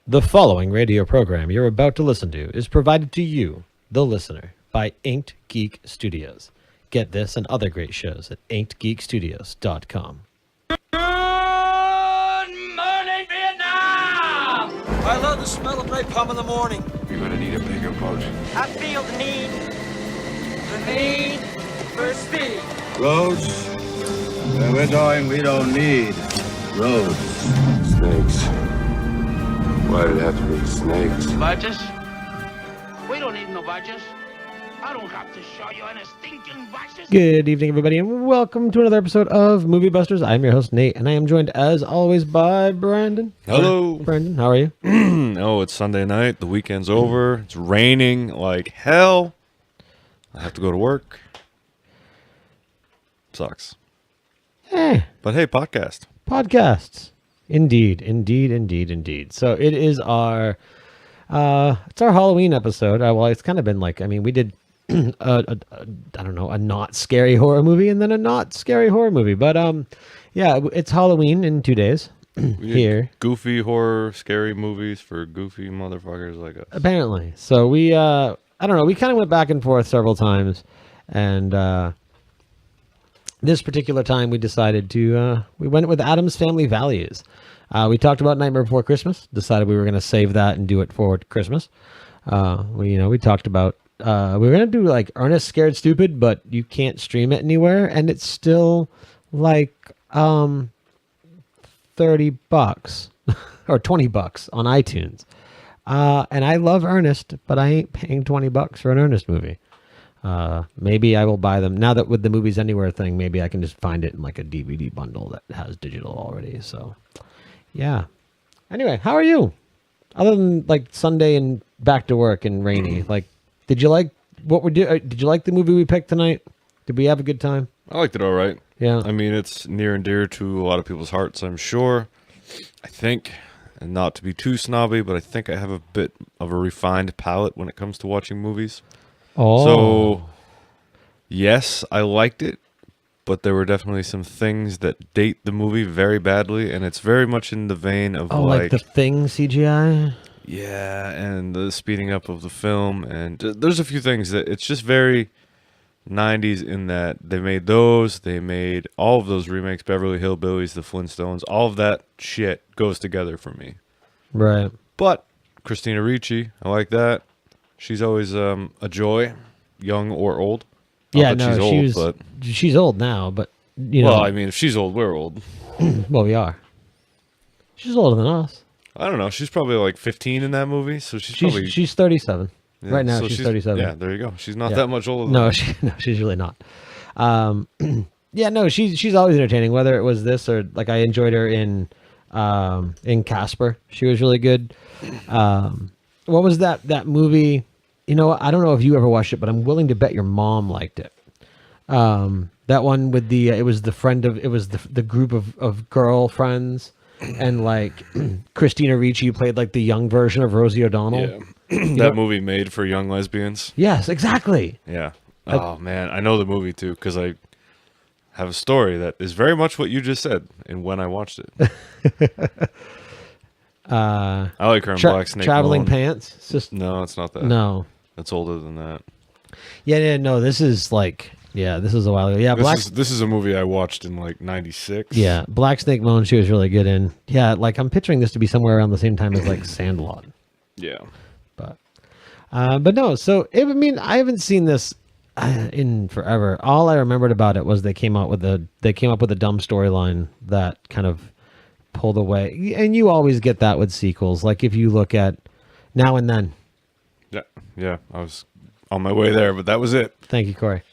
The following radio program you're about to listen to is provided to you, the listener, by Inked Geek Studios. Get this and other great shows at inkedgeekstudios.com. Good morning, Vietnam! I love the smell of napalm in the morning. You're gonna need a bigger boat. I feel the need for speed. Roads? Where we're going, we don't need roads. Snakes. Why did it have to be snakes? Badges? We don't need no badges. I don't have to show you any stinking badges. Good evening, everybody, and welcome to another episode of Movie Busters. I'm your host, Nate, and I am joined, as always, by Brandon. Hello. Brandon, how are you? Oh, it's Sunday night. The weekend's over. It's raining like hell. I have to go to work. Sucks. But hey, podcast. Podcasts. Indeed. So it is our Halloween episode. Well, it's kind of been like, we did I don't know, a not scary horror movie and then a not scary horror movie. But yeah, it's Halloween in 2 days here. Goofy horror, scary movies for goofy motherfuckers like us. Apparently. So we I don't know, we kind of went back and forth several times, and this particular time we decided to we went with Addams Family Values. We talked about Nightmare Before Christmas, decided we were going to save that and do it for Christmas. We talked about we were going to do like Ernest Scared Stupid, but you can't stream it anywhere, and it's still like $30 or $20 on iTunes. And I love Ernest, but I ain't paying $20 for an Ernest movie. Maybe I will buy them now that with the Movies Anywhere thing. Maybe I can just find it in like a DVD bundle that has digital already. So, yeah. Anyway, how are you? Other than like Sunday and back to work and rainy, like, did you like what we do? Did you like the movie we picked tonight? Did we have a good time? I liked it all right. Yeah. I mean, it's near and dear to a lot of people's hearts, I'm sure. I think, and not to be too snobby, but I think I have a bit of a refined palate when it comes to watching movies. Oh. So, yes, I liked it, but there were definitely some things that date the movie very badly, and it's very much in the vein of like the Thing CGI? Yeah, and the speeding up of the film, and there's a few things that it's just very 90s in that they made all of those remakes, Beverly Hillbillies, the Flintstones, all of that shit goes together for me. Right. But Christina Ricci, I like that. She's always a joy, young or old. Yeah, no, she's old now, but you know. Well, I mean, if she's old, we're old. Well, we are. She's older than us. I don't know. She's probably like 15 in that movie, so she's 37 right now. So she's 37. Yeah, there you go. She's not that much older. No, she's really not. Yeah, no, she's always entertaining. Whether it was this or like I enjoyed her in Casper. She was really good. What was that movie? You know, I don't know if you ever watched it, but I'm willing to bet your mom liked it. That one with the it was the group of girlfriends. And like Christina Ricci played like the young version of Rosie O'Donnell. Yeah, that movie made for young lesbians. Yes, exactly. Yeah. Oh man, I know the movie too because I have a story that is very much what you just said and when I watched it. I like her in Black Snake. Traveling Moan. Pants. It's just, no, it's not that. No, it's older than that. Yeah. No, this is like. Yeah, this is a while ago. Yeah, this is a movie I watched in like '96. Yeah, Black Snake Moan. She was really good in. Yeah, like I'm picturing this to be somewhere around the same time as like Sandlot. Yeah, but no. So I haven't seen this in forever. All I remembered about it was they came up with a dumb storyline that kind of pulled away. And you always get that with sequels. Like if you look at Now and Then. Yeah. I was on my way there, but that was it. Thank you, Corey.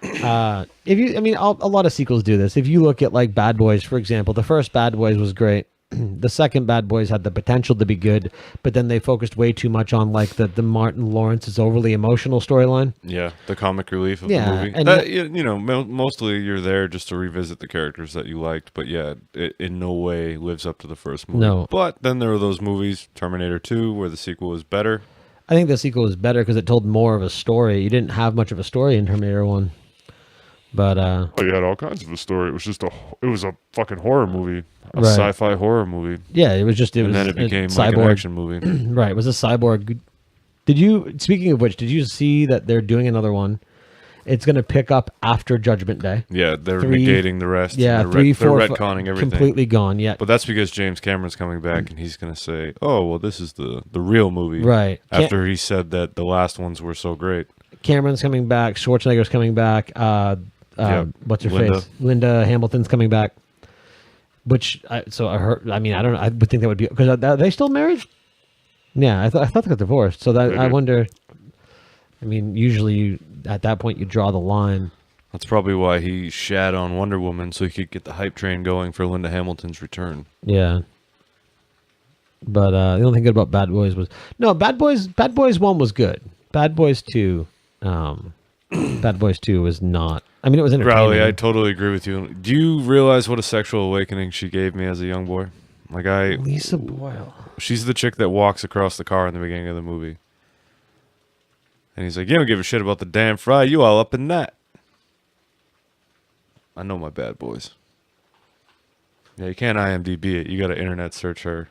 A lot of sequels do this. If you look at like Bad Boys, for example, the first Bad Boys was great. The second Bad Boys had the potential to be good, but then they focused way too much on like the Martin Lawrence's overly emotional storyline. Yeah, the comic relief of the movie. And mostly you're there just to revisit the characters that you liked, but yeah, it in no way lives up to the first movie. No. But then there were those movies, Terminator 2, where the sequel was better. I think the sequel was better because it told more of a story. You didn't have much of a story in Terminator 1. But Oh, you had all kinds of a story. It was a fucking horror movie, a Right. sci-fi horror movie. yeah, it was And was then it a became like an cyborg. action movie. Right, it was a cyborg. Speaking of which, did you see that they're doing another one? It's going to pick up after Judgment Day. Yeah, they're Three- negating the rest. Yeah, they're 3, 4, they're retconning everything. completely gone. Yeah, But that's because James Cameron's coming back and he's going to say, "Oh, well, this is the real movie." Right. After he said that the last ones were so great. Cameron's coming back. Schwarzenegger's coming back. What's her Linda. face? Linda Hamilton's coming back. Which I heard. I mean, I don't know. I would think that would be because are they still married? Yeah, I thought they got divorced. So that I wonder. I mean, usually at that point you draw the line. That's probably why he shat on Wonder Woman so he could get the hype train going for Linda Hamilton's return. Yeah. But the only thing good about Bad Boys was Bad Boys 1 was good. Bad Boys 2 Bad Boys 2 was not. I mean, it was entertaining. Crowley, I totally agree with you. Do you realize what a sexual awakening she gave me as a young boy? Lisa Boyle. She's the chick that walks across the car in the beginning of the movie. And he's like, "You don't give a shit about the damn fry. You all up in that." I know my Bad Boys. Yeah, you can't IMDb it. You got to internet search her.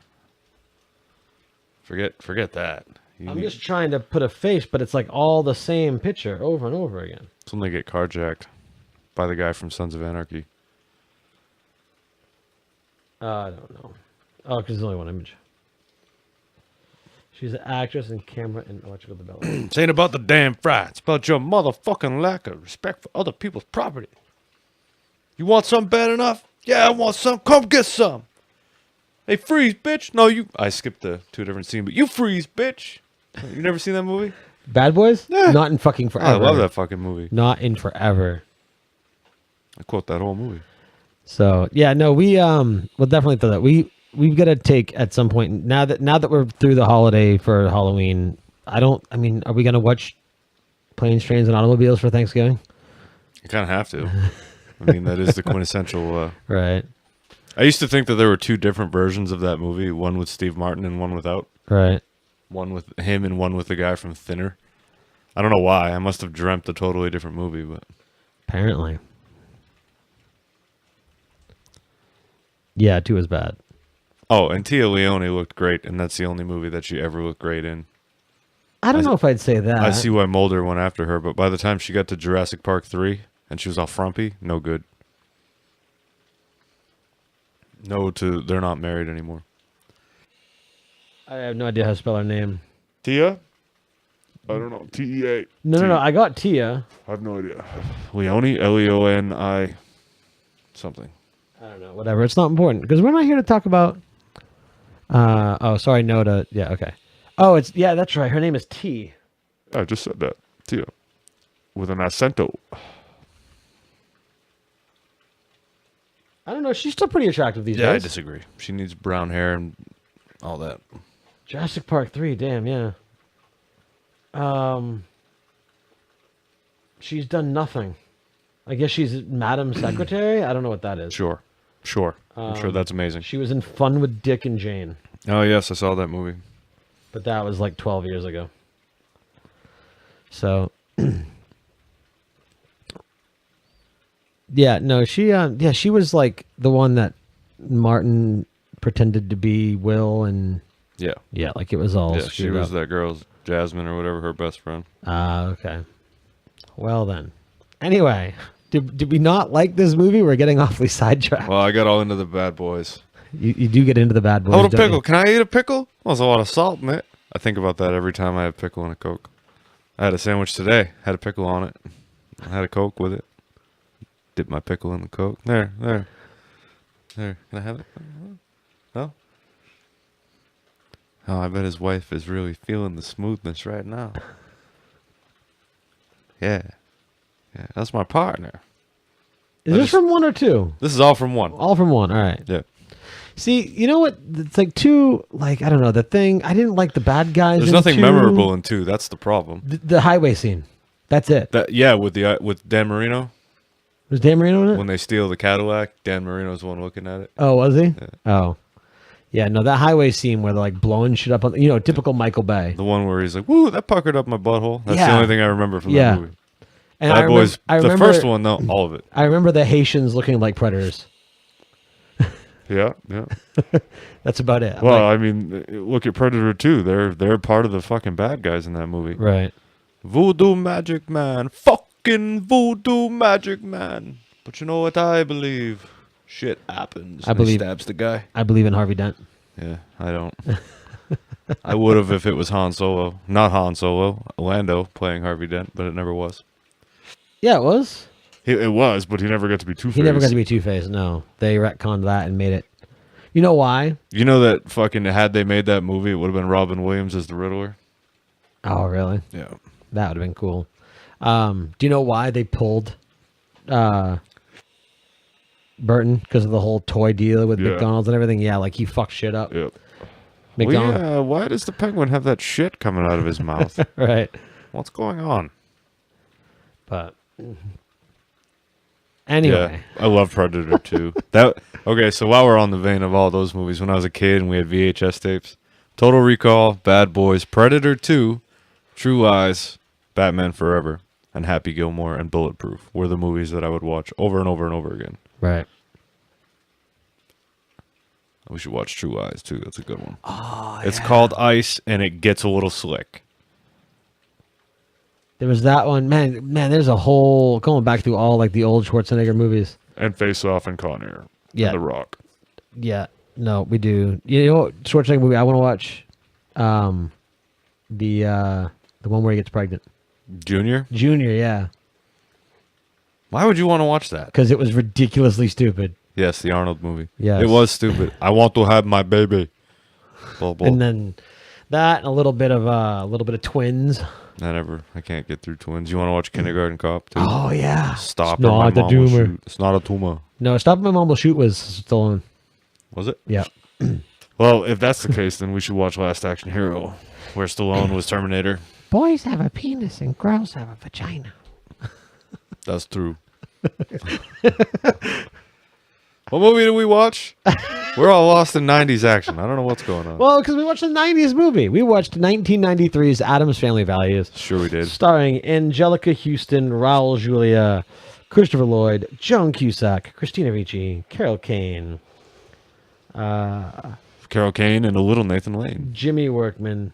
Forget that. I'm just trying to put a face, but it's like all the same picture over and over again. It's when they get carjacked by the guy from Sons of Anarchy. I don't know. Oh, because there's only one image. She's an actress and camera and electrical development. This ain't about the damn fry. It's about your motherfucking lack of respect for other people's property. You want something bad enough? Yeah, I want some. Come get some. Hey, freeze, bitch. No, you. I skipped the 2 different scenes, but you freeze, bitch. You never seen that movie? Bad Boys? Yeah. Not in fucking forever. I love that fucking movie. Not in forever. I quote that whole movie. So yeah, no, we'll definitely throw that. We've got to take at some point now that we're through the holiday for Halloween. I mean, are we gonna watch Planes, Trains, and Automobiles for Thanksgiving? You kind of have to. I mean, that is the quintessential. Right. I used to think that there were 2 different versions of that movie, one with Steve Martin and one without. Right. One with him and one with the guy from Thinner. I don't know why. I must have dreamt a totally different movie, but Apparently. Yeah, 2 is bad. oh, and Tia Leone looked great, and that's the only movie that she ever looked great in. I don't know if I'd say that. I see why Mulder went after her, but by the time she got to Jurassic Park 3 and she was all frumpy, no good. They're not married anymore. I have no idea how to spell her name. Tia? I don't know. T-E-A. No. I got Tia. I have no idea. Leone? Leoni something. I don't know. Whatever. It's not important because we're not here to talk about. Sorry. No to. Yeah. Okay. Oh, that's right. Her name is T. I just said that. Tia. With an accento. I don't know. She's still pretty attractive these Yeah, I days. disagree. She needs brown hair and all that. Jurassic Park 3. Damn. Yeah. She's done nothing. I guess she's Madam Secretary. I don't know what that is. Sure. I'm sure that's amazing. She was in Fun with Dick and Jane, Oh, yes, I saw that movie. but that was like 12 years ago. So, yeah, no, she was like the one that Martin pretended to be Will, and Yeah. like it was all Yeah, she screwed was up. that girl's Jasmine or whatever, her best friend. Okay. Well then. Anyway, did we not like this movie? We're getting awfully sidetracked. Well, I got all into the Bad Boys. You do get into the Bad Boys. Hold a don't you? pickle. Can I eat a pickle? Well, there's a lot of salt in it. I think about that every time I have pickle and a Coke. I had a sandwich today. Had a pickle on it. I had a Coke with it. Dip my pickle in the Coke. There. Can I have it? No? Oh, I bet his wife is really feeling the smoothness right now. Yeah, that's my partner. Is this from 1 or 2? This is all from 1. All from 1. All right. Yeah. See, you know what? It's like 2. Like I don't know. The thing I didn't like the bad guys. There's in nothing 2. memorable in 2. That's the problem. The highway scene. That's it. With Dan Marino. Was Dan Marino in it? When they steal the Cadillac, Dan Marino's the one looking at it. Oh, was he? Yeah. Oh. Yeah, no, that highway scene where they're like blowing shit up on, typical Michael Bay. The one where he's like, "Woo, that puckered up my butthole." That's the Yeah. only thing I remember from that movie. And Bad Boys, I the remember, first one, though, all of it. I remember the Haitians looking like predators. Yeah, yeah. That's about it. I'm Well, like, I mean, look at Predator 2. They're part of the fucking bad guys in that movie. right. Voodoo Magic Man. Fucking Voodoo Magic Man. But you know what I believe? Shit happens. I And he believe- stabs the guy. I believe in Harvey Dent. Yeah, I don't. I would have if it was Han Solo. Not Han Solo. Lando playing Harvey Dent, but it never was. Yeah, it was. It was, but he never got to be Two-Face. He never got to be Two-Face. No, they retconned that and made it. You know why? You know that fucking, had they made that movie, it would have been Robin Williams as the Riddler? Oh, really? Yeah. That would have been cool. Do you know why they pulled Burton? Because of the whole toy deal with Yeah. McDonald's and everything? Yeah, like he fucked shit up. Yep. McDonald's. Well, yeah, why does the penguin have that shit coming out of his mouth? Right. What's going on? But anyway. Yeah, I love Predator 2. Okay, so while we're on the vein of all those movies, when I was a kid and we had VHS tapes, Total Recall, Bad Boys, Predator 2, True Lies, Batman Forever, and Happy Gilmore and Bulletproof were the movies that I would watch over and over and over again. Right. We should watch True Lies too. That's a good one. Oh, it's called Ice, and it gets a little slick. There was that one. Man, there's a whole, going back through all like the old Schwarzenegger movies. And Face Off and Con Air. Yeah. And The Rock. Yeah. No, we do. You know what Schwarzenegger movie I want to watch? The one where he gets pregnant. Junior? Junior, yeah. Why would you want to watch that? Because it was ridiculously stupid. Yes, the Arnold movie. Yes. It was stupid. I want to have my baby. Blah, blah. And then that and a little bit of Twins. I can't get through Twins. You want to watch Kindergarten Cop too? Oh yeah. Stop It's or my not a mom will tumor. shoot. It's not a tumor. No, Stop My Mom Will Shoot was still on. Was it? Yeah. Well, if that's the case, then we should watch Last Action Hero, where Stallone was Terminator. Boys have a penis and girls have a vagina. That's true. What movie did we watch? We're all lost in 90s action. I don't know what's going on. Well, because we watched a 90s movie. We watched 1993's Addams Family Values. Sure we did. Starring Anjelica Huston, Raul Julia, Christopher Lloyd, Joan Cusack, Christina Ricci, Carol Kane, Carol Kane and a little Nathan Lane. Jimmy Workman,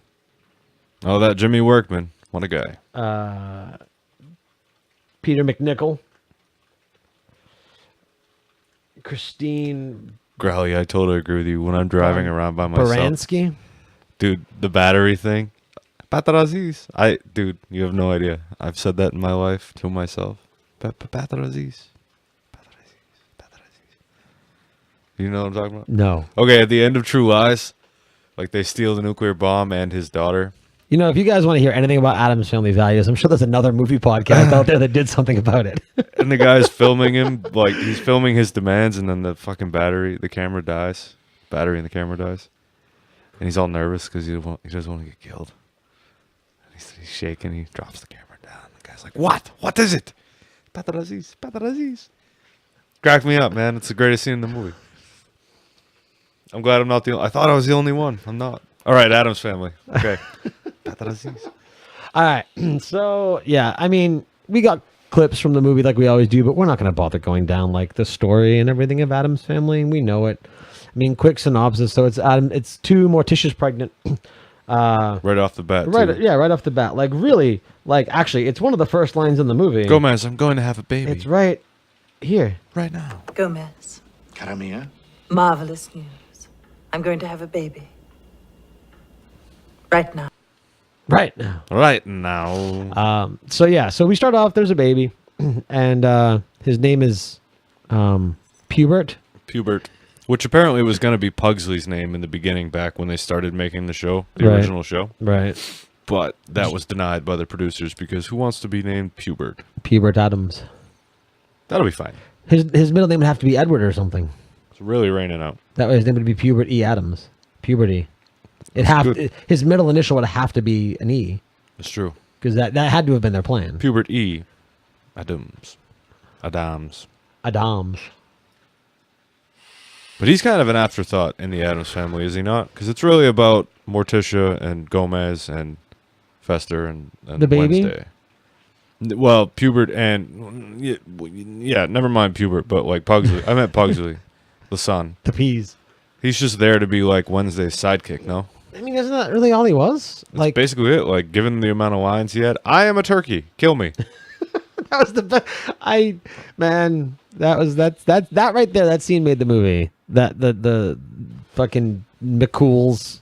Oh, that Jimmy Workman. What a guy. Peter McNichol, Christine Growly, I totally agree with you. When I'm driving around by myself. Baranski. Dude, the battery thing. Patrazis. Dude, you have no idea. I've said that in my life to myself. Patrazis. You know what I'm talking about? No. Okay, at the end of True Lies, like they steal the nuclear bomb and his daughter. You know, if you guys want to hear anything about Addams Family Values, I'm sure there's another movie podcast out there that did something about it. And the guy's filming him, like he's filming his demands, and then the fucking the camera dies. Battery in the camera dies. And he's all nervous because he doesn't want to get killed. And he's shaking, he drops the camera down. The guy's like, what? What is it? Patrazis. Cracked me up, man. It's the greatest scene in the movie. I'm glad I'm not I thought I was the only one. I'm not. All right, Addams Family. Okay. Patrazis. All right. So, yeah, I mean, we got clips from the movie like we always do, but we're not going to bother going down like the story and everything of Addams Family, and we know it. I mean, quick synopsis. So it's two Morticia's pregnant. Right off the bat, Right, too. yeah, right off the bat. Like, really, like, actually, it's one of the first lines in the movie. Gomez, I'm going to have a baby. It's right here. Right now. Gomez. Caramia? Marvelous news. I'm going to have a baby. Right now. Right now. Right now. So, yeah, so we start off, there's a baby, and his name is Pubert. Pubert. Which apparently was going to be Pugsley's name in the beginning back when they started making the show, the Right. original show. Right. But that was denied by the producers because who wants to be named Pubert? Pubert Addams. That'll be fine. His middle name would have to be Edward or something. It's really raining out. That way his name would be Pubert E. Adams. Puberty. good. His middle initial would have to be an E. It's true. Because that had to have been their plan. Pubert E. Adams. Adams. But he's kind of an afterthought in the Addams Family, is he not? Because it's really about Morticia and Gomez and Fester and The baby? Wednesday. Well, Pubert and yeah, never mind Pubert, but like Pugsley. I meant Pugsley, the son. The peas. He's just there to be like Wednesday's sidekick. No, I mean, isn't that really all he was? that's basically it. Like, given the amount of lines he had, I am a turkey. Kill me. That was the best. That right there. That scene made the movie. That the fucking McCool's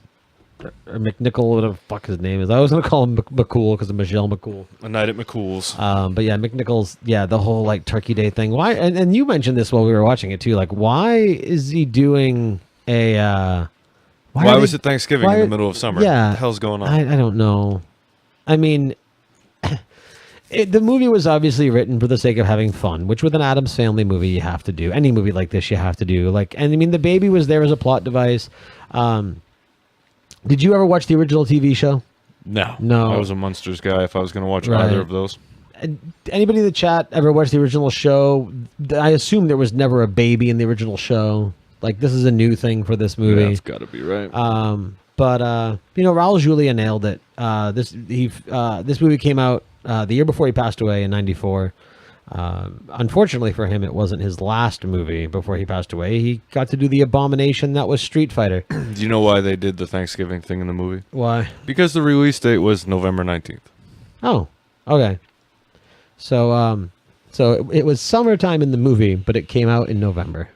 or McNichol, whatever the fuck his name is. I was gonna call him McCool because of Michelle McCool. A night at McCool's. But yeah, McNichol's. Yeah, the whole like Turkey Day thing. Why? And you mentioned this while we were watching it too. Like, why is he doing a? Why was it Thanksgiving in the middle of summer? Yeah, what the hell's going on? I don't know. I mean. The movie was obviously written for the sake of having fun, which with an Addams Family movie you have to do. Any movie like this you have to do. And I mean, the baby was there as a plot device. Did you ever watch the original TV show? No. No. I was a Munsters guy if I was going to watch either of those. Anybody in the chat ever watched the original show? I assume there was never a baby in the original show. Like, this is a new thing for this movie. That's got to be right. But Raul Julia nailed it. This movie came out the year before he passed away in '94. Unfortunately for him, it wasn't his last movie before he passed away. He got to do the abomination that was Street Fighter. Do you know why they did the Thanksgiving thing in the movie? Why? Because the release date was November 19th. Oh, okay. So it was summertime in the movie, but it came out in November.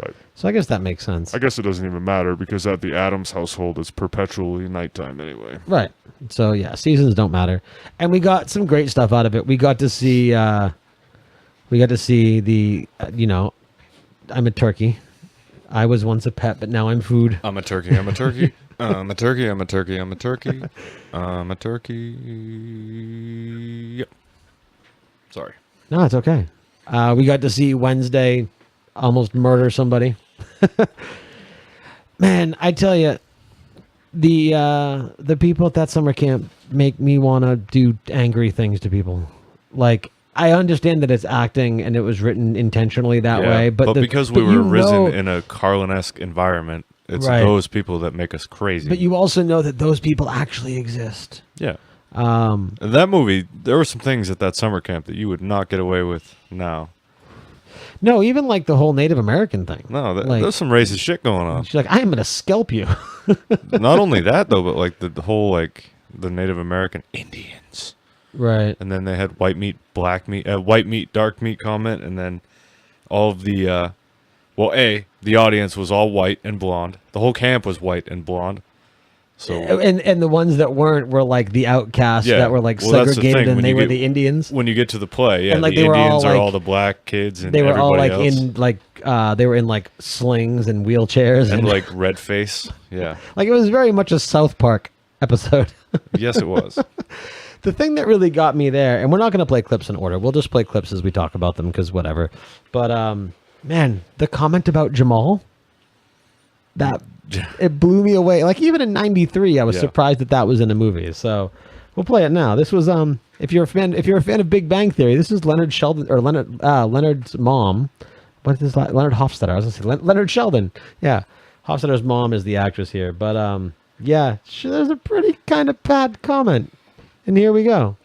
Right. So I guess that makes sense. I guess it doesn't even matter because at the Addams household, it's perpetually nighttime anyway. Right. So yeah, seasons don't matter, and we got some great stuff out of it. We got to see the I'm a turkey. I was once a pet, but now I'm food. I'm a turkey. I'm a turkey. I'm a turkey. I'm a turkey. I'm a turkey. I'm a turkey. Yep. Sorry. No, it's okay. We got to see Wednesday almost murder somebody. Man, I tell you, the people at that summer camp make me want to do angry things to people. Like, I understand that it's acting and it was written intentionally that way, but because we were risen in a Carlin-esque environment, it's those people that make us crazy. But you also know that those people actually exist. Yeah. In that movie, there were some things at that summer camp that you would not get away with now. No, even like the whole Native American thing. No, there's some racist shit going on. She's like, I am going to scalp you. Not only that, though, but like the whole, like, the Native American Indians. Right. And then they had white meat, black meat, white meat, dark meat comment. And then all of the, the audience was all white and blonde. The whole camp was white and blonde. So and the ones that weren't were like the outcasts that were like segregated, and they were the Indians. When you get to the play, and like the Indians are all the like, black kids, and they were all like else. in like they were in like slings and wheelchairs and like red face. Yeah, like it was very much a South Park episode. Yes, it was. The thing that really got me there, and we're not going to play clips in order. We'll just play clips as we talk about them because whatever. But man, the comment about Jamal, it blew me away. Like even in '93, I was surprised that was in a movie. So we'll play it now. This was if you're a fan of Big Bang Theory, this is Leonard's mom. What is that? Leonard Hofstadter. I was gonna say Leonard Sheldon. Yeah, Hofstadter's mom is the actress here. But there's a pretty kind of bad comment. And here we go.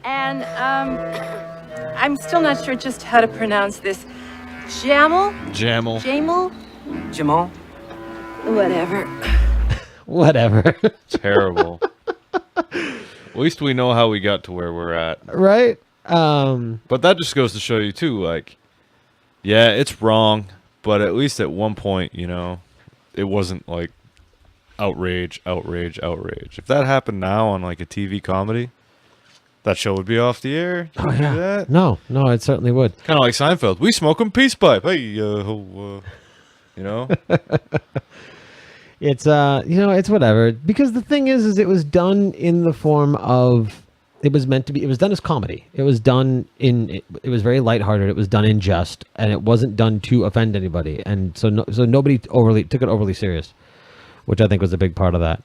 And I'm still not sure just how to pronounce this. Jamal? Whatever. Whatever. Terrible. At least we know how we got to where we're at. Right? But that just goes to show you too, like, yeah, it's wrong, but at least at one point, it wasn't like outrage. If that happened now on like a TV comedy, that show would be off the air. Oh yeah. No, it certainly would. Kind of like Seinfeld. We smoke 'em peace pipe. Hey, It's it's whatever, because the thing is it was done in the form of it was done as comedy. It was done it was very lighthearted. It was done in jest, and it wasn't done to offend anybody, and so nobody took it overly serious, which I think was a big part of that.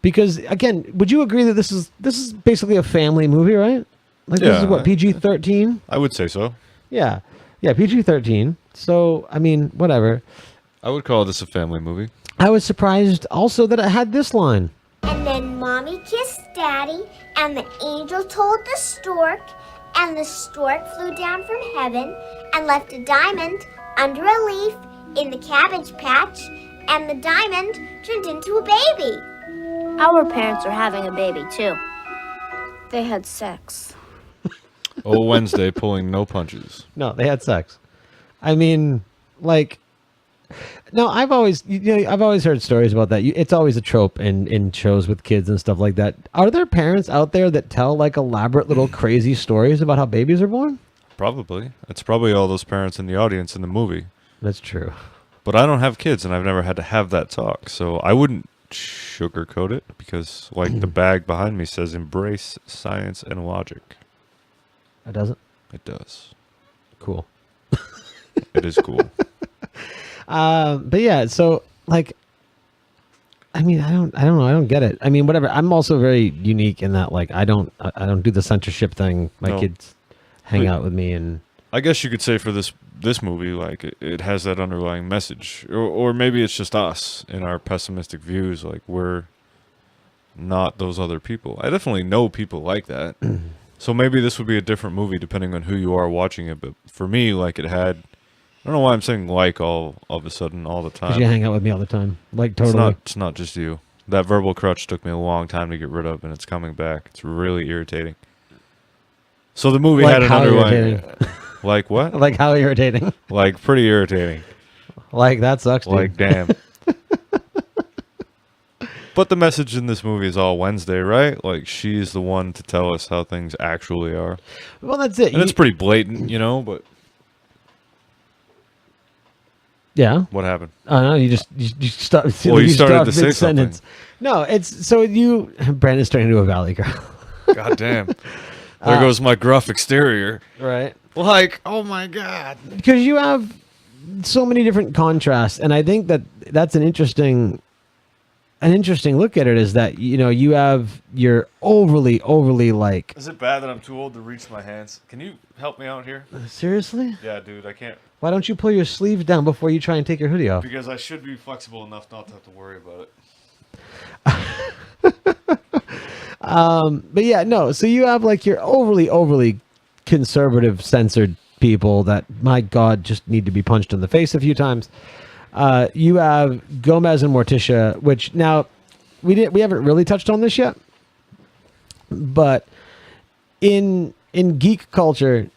Because again, would you agree that this is basically a family movie, right? Like this is what, PG-13? I would say so. Yeah, PG-13. So I mean, whatever. I would call this a family movie. I was surprised also that it had this line. And then Mommy kissed Daddy, And the angel told the stork, and the stork flew down from heaven and left a diamond under a leaf in the cabbage patch, and the diamond turned into a baby. Our parents are having a baby, too. They had sex. Oh, Wednesday pulling no punches. No, they had sex. I mean, like, no, I've always heard stories about that. It's always a trope in shows with kids and stuff like that. Are there parents out there that tell like elaborate little crazy stories about how babies are born? Probably. It's probably all those parents in the audience in the movie. That's true. But I don't have kids, and I've never had to have that talk, so I wouldn't sugarcoat it because, like, the bag behind me says embrace science and logic. It doesn't? It does. Cool. It is cool. But yeah, so like, I mean, I don't know. I don't get it. I mean, whatever. I'm also very unique in that, like, I don't do the censorship thing. My kids hang out with me, and I guess you could say for this movie, like, it has that underlying message, or maybe it's just us in our pessimistic views. Like, we're not those other people. I definitely know people like that. So maybe this would be a different movie depending on who you are watching it. But for me, like, it had, I don't know why I'm saying like all of a sudden all the time. Because you hang out with me all the time. Like, totally. It's not just you. That verbal crutch took me a long time to get rid of, and it's coming back. It's really irritating. So the movie had an underlying... Like what? Like how irritating? Like pretty irritating. Like that sucks, dude. Like damn. But the message in this movie is all Wednesday, right? Like she's the one to tell us how things actually are. Well, that's it. And it's pretty blatant, you know, but... Yeah. What happened? Oh, no, you start. Well, you started to say sentence. something. No, it's so you... Brandon's turning into a valley girl. God damn. There goes my gruff exterior. Right. Like, oh my God. Because you have so many different contrasts, and I think that's an interesting look at it, is that, you know, you have your overly like... Is it bad that I'm too old to reach my hands? Can you help me out here? Seriously? Yeah, dude, I can't. Why don't you pull your sleeves down before you try and take your hoodie off? Because I should be flexible enough not to have to worry about it. But yeah, no. So you have like your overly conservative, censored people that, my God, just need to be punched in the face a few times. You have Gomez and Morticia, which now we haven't really touched on this yet, but in geek culture,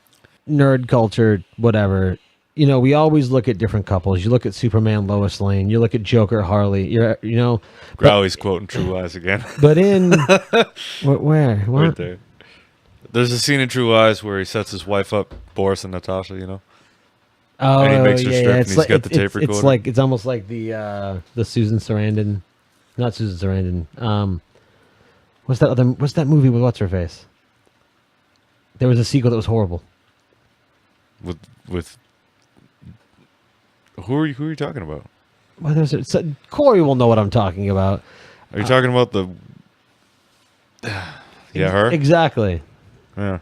nerd culture, whatever, you know, we always look at different couples. You look at Superman, Lois Lane. You look at Joker, Harley. Growly's quoting True Lies again. But in where? What? Right there. There's a scene in True Lies where he sets his wife up, Boris and Natasha, you know. Oh, and he makes her strip, and he's got the tape recorder. It's almost like the Susan Sarandon, not Susan Sarandon. What's that movie with what's her face? There was a sequel that was horrible. With who are you talking about? Well, Corey will know what I'm talking about. Are you talking about the? Yeah, her. Exactly. Yeah.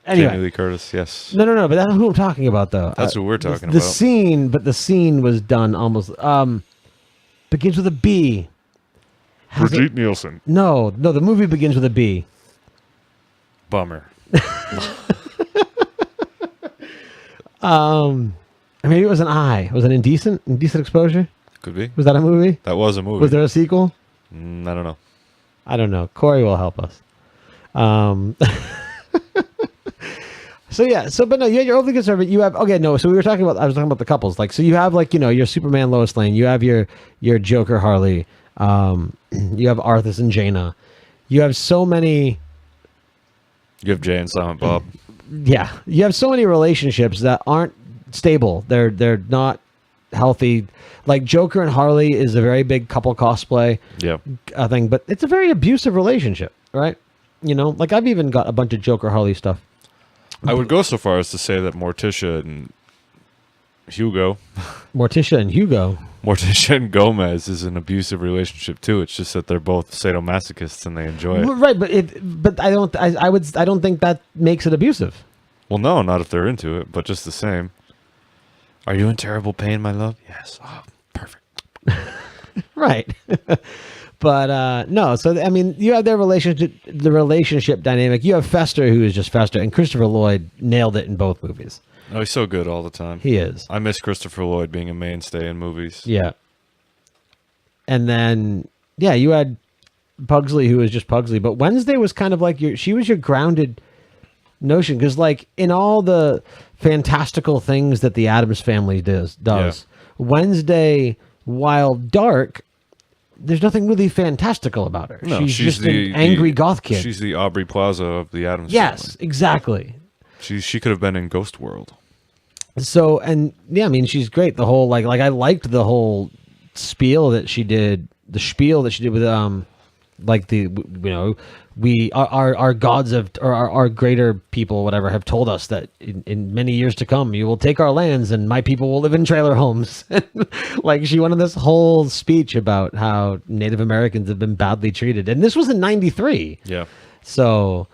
Anyway, Jamie Lee Curtis, yes. No, but that's who I'm talking about, though. That's what we're talking the about. The scene was done almost. Begins with a B. Brigitte Nielsen. No, the movie begins with a B. Bummer. Maybe it was an I. Was it Indecent Exposure? Could be. Was that a movie? That was a movie. Was there a sequel? I don't know. Corey will help us. But no, you're overly conservative. You have so we were talking about. I was talking about the couples. Like, so you have like, you know, your Superman, Lois Lane. You have your Joker, Harley. You have Arthur and Jaina. You have so many. You have Jay and Silent Bob. Yeah, you have so many relationships that aren't stable. They're not healthy. Like Joker and Harley is a very big couple cosplay thing, but it's a very abusive relationship, right? You know, like I've even got a bunch of Joker Harley stuff. I would go so far as to say that Morticia and Gomez is an abusive relationship too. It's just that they're both sadomasochists and they enjoy it. Right, but I don't think that makes it abusive. Well, no, not if they're into it, but just the same. Are you in terrible pain, my love? Yes. Oh, perfect. Right. But no, so I mean, you have their relationship, the relationship dynamic. You have Fester, who is just Fester, and Christopher Lloyd nailed it in both movies. Oh, he's so good all the time. He is. I miss Christopher Lloyd being a mainstay in movies. Yeah. And then, yeah, you had Pugsley, who was just Pugsley, but Wednesday was kind of like she was your grounded notion, because like in all the fantastical things that the Addams Family does, Wednesday, while dark, there's nothing really fantastical about her. No, she's just an angry goth kid. She's the Aubrey Plaza of the Addams Yes, Family. exactly. She could have been in Ghost World. So, and yeah, I mean, she's great. The whole like I liked the whole spiel that she did with like our gods of, or our greater people, whatever, have told us that in many years to come you will take our lands and my people will live in trailer homes. Like she went on this whole speech about how Native Americans have been badly treated, and this was in '93. Yeah. So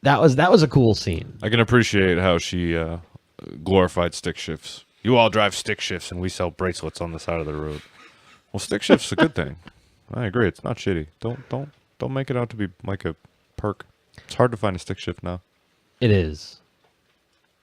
that was a cool scene. I can appreciate how she glorified stick shifts. You all drive stick shifts, and we sell bracelets on the side of the road. Well, stick shift's a good thing. I agree. It's not shitty. Don't make it out to be like a perk. It's hard to find a stick shift now. It is.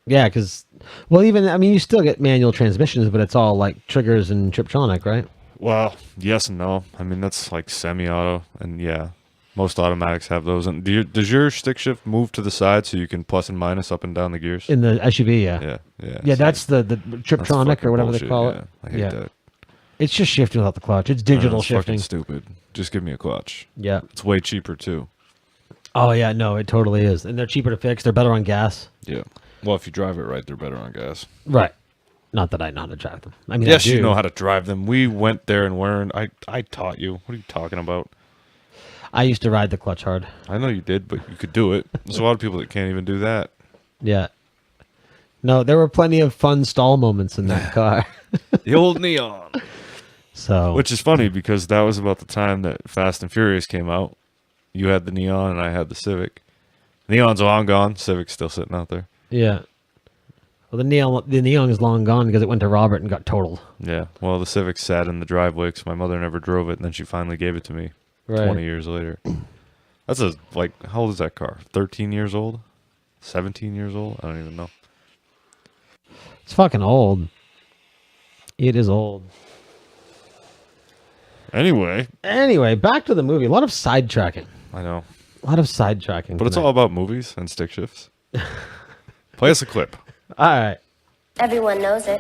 Yeah, because, well, even, I mean, you still get manual transmissions, but it's all like triggers and Triptronic, right? Well, yes and no. I mean, that's like semi-auto, and yeah, most automatics have those. And does your stick shift move to the side so you can plus and minus up and down the gears? In the SUV, yeah. Yeah. Yeah, that's the Triptronic or whatever they call it. I hate that. It's just shifting without the clutch. It's digital It's shifting. fucking stupid. Just give me a clutch. Yeah. It's way cheaper, too. Oh, yeah, no, it totally is. And they're cheaper to fix. They're better on gas. Yeah. Well, if you drive it right, they're better on gas. Right. Not that I know how to drive them. I mean, yes, I do. you know how to drive them. We went there and learned. I taught you. What are you talking about? I used to ride the clutch hard. I know you did, but you could do it. There's a lot of people that can't even do that. Yeah. No, there were plenty of fun stall moments in that car. The old Neon. So, which is funny because that was about the time that Fast and Furious came out. You had the Neon and I had the Civic. Neon's long gone. Civic's still sitting out there. Yeah. Well, the Neon is long gone because it went to Robert and got totaled. Yeah. Well, the Civic sat in the driveway because my mother never drove it, and then she finally gave it to me 20 years later. That's how old is that car? 13 years old? 17 years old? I don't even know. It's fucking old. It is old. Anyway, back to the movie. A lot of sidetracking. I know. A lot of sidetracking. But it's all about movies and stick shifts. Play us a clip. All right. Everyone knows it.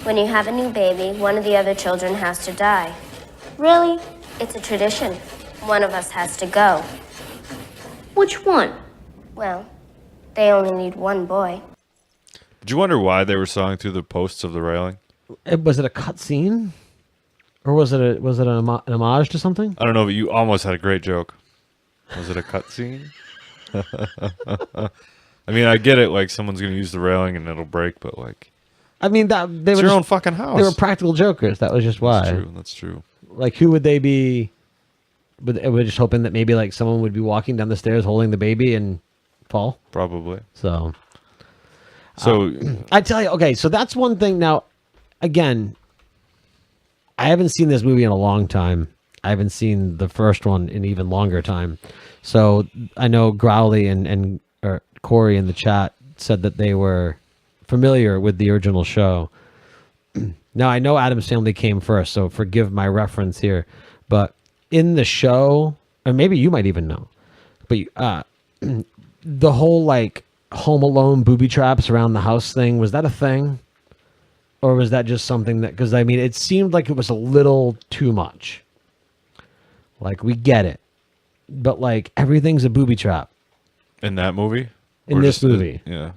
When you have a new baby, one of the other children has to die. Really? It's a tradition. One of us has to go. Which one? Well, they only need one boy. Did you wonder why they were sawing through the posts of the railing? Was it a cut scene? Or was it an homage to something? I don't know, but you almost had a great joke. Was it a cut scene? I mean, I get it. Like, someone's going to use the railing and it'll break, but like... I mean, they were your own fucking house. They were practical jokers. That was just why. That's true. Like, who would they be? We're just hoping that maybe like someone would be walking down the stairs holding the baby and fall. Probably. So I tell you, okay, so that's one thing. Now, again, I haven't seen this movie in a long time. I haven't seen the first one in even longer time. So I know Growly and Corey in the chat said that they were familiar with the original show. Now, I know Addams Family came first, so forgive my reference here. But in the show, or maybe you might even know, but the whole like Home Alone booby traps around the house thing, was that a thing? Or was that just something that, because I mean, it seemed like it was a little too much. Like, we get it. But like, everything's a booby trap. In that movie? In this movie. Yeah.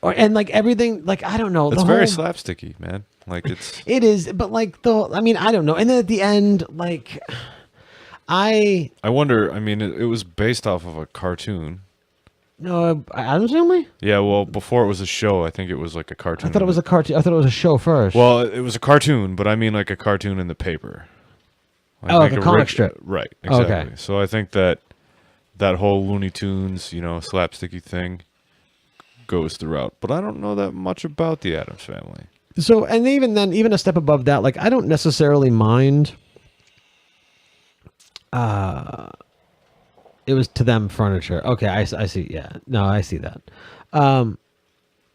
And like everything, like, I don't know. It's very slapsticky, man. Like, it is, but like, I mean, I don't know. And then at the end, like, I wonder, I mean, it was based off of a cartoon. No, Addams Family? Yeah, well, before it was a show, I think it was like a cartoon. I thought it was a cartoon. I thought it was a show first. Well, it was a cartoon, but I mean like a cartoon in the paper. Like a comic strip. Right, exactly. Okay. So I think that whole Looney Tunes, slapsticky thing goes throughout. But I don't know that much about the Addams Family. So, and even then, even a step above that, like, I don't necessarily mind It was to them furniture. Okay, I see. Yeah, no, I see that.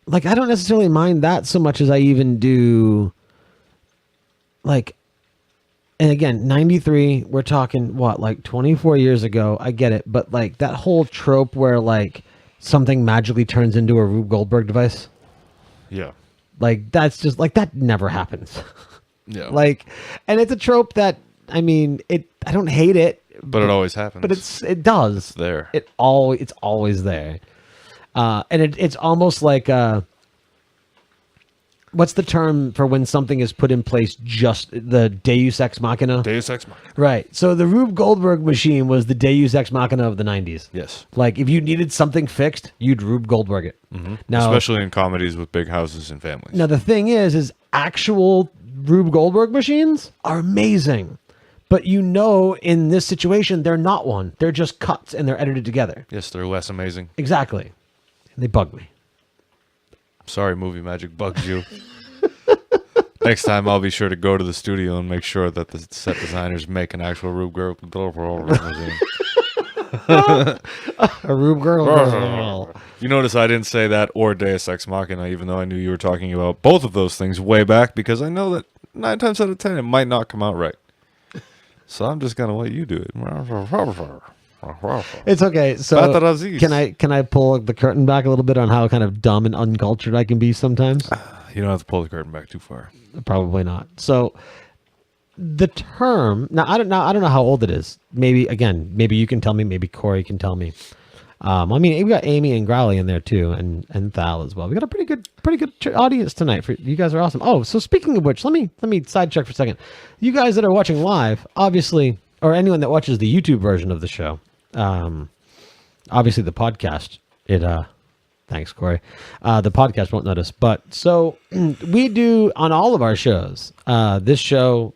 Like, I don't necessarily mind that so much as I even do, like, and again, 93, we're talking, what, like 24 years ago, I get it, but, like, that whole trope where, like, something magically turns into a Rube Goldberg device. Yeah. Like, that's just, like, that never happens. Yeah. Like, and it's a trope that, I mean, I don't hate it. But it always happens. But it does. It's there. It's always there. And it's almost like what's the term for when something is put in place? Just the Deus Ex Machina. Deus Ex Machina. Right. So the Rube Goldberg machine was the Deus Ex Machina of the 90s. Yes. Like, if you needed something fixed, you'd Rube Goldberg it. Mm-hmm. Now, especially in comedies with big houses and families. Now the thing is actual Rube Goldberg machines are amazing. But in this situation, they're not one. They're just cuts and they're edited together. Yes, they're less amazing. Exactly. They bug me. Sorry, movie magic bugs you. Next time, I'll be sure to go to the studio and make sure that the set designers make an actual Rube Goldberg machine. A Rube Goldberg. You notice I didn't say that or Deus Ex Machina, even though I knew you were talking about both of those things way back, because I know that 9 times out of 10 it might not come out right. So I'm just gonna let you do it. It's okay. So can I pull the curtain back a little bit on how kind of dumb and uncultured I can be sometimes? You don't have to pull the curtain back too far. Probably not. So the term now I don't know how old it is. Maybe you can tell me. Maybe Corey can tell me. I mean, we got Amy and Growley in there too, and Thal as well. We got a pretty good audience tonight. For you guys are awesome. Oh, so speaking of which, let me sidetrack for a second. You guys that are watching live, obviously, or anyone that watches the YouTube version of the show, obviously the podcast. Thanks, Corey. The podcast won't notice, but so we do on all of our shows. This show.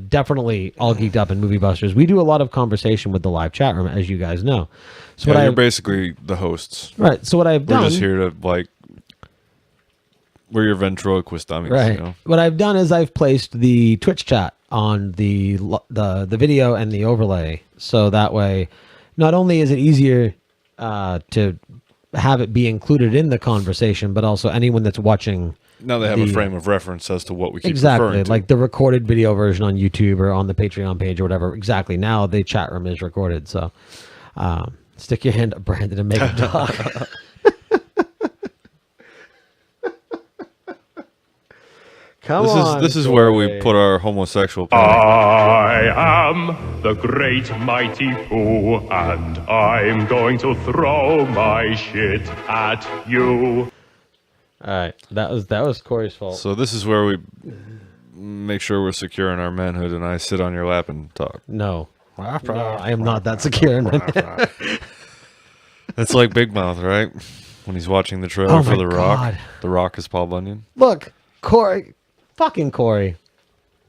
Definitely All Geeked Up and Movie Busters. We do a lot of conversation with the live chat room, as you guys know. So you're basically the hosts, right? So what I've done, we're just here to we're your ventriloquist dummies, right? You know? What I've done is I've placed the Twitch chat on the video and the overlay, so that way, not only is it easier to have it be included in the conversation, but also anyone that's watching. Now they have a frame of reference as to what we keep exactly referring to. Like the recorded video version on YouTube or on the Patreon page or whatever. Exactly. Now the chat room is recorded. So stick your hand up, Brandon, and make it talk. Come on. This is where we put our homosexual. I am the great mighty Pooh, and I'm going to throw my shit at you. All right, that was Corey's fault. So this is where we make sure we're secure in our manhood, and I sit on your lap and talk. No, I am not that secure. It's like Big Mouth, right? When he's watching the trailer for The Rock. The Rock is Paul Bunyan. Look, Corey, fucking Corey.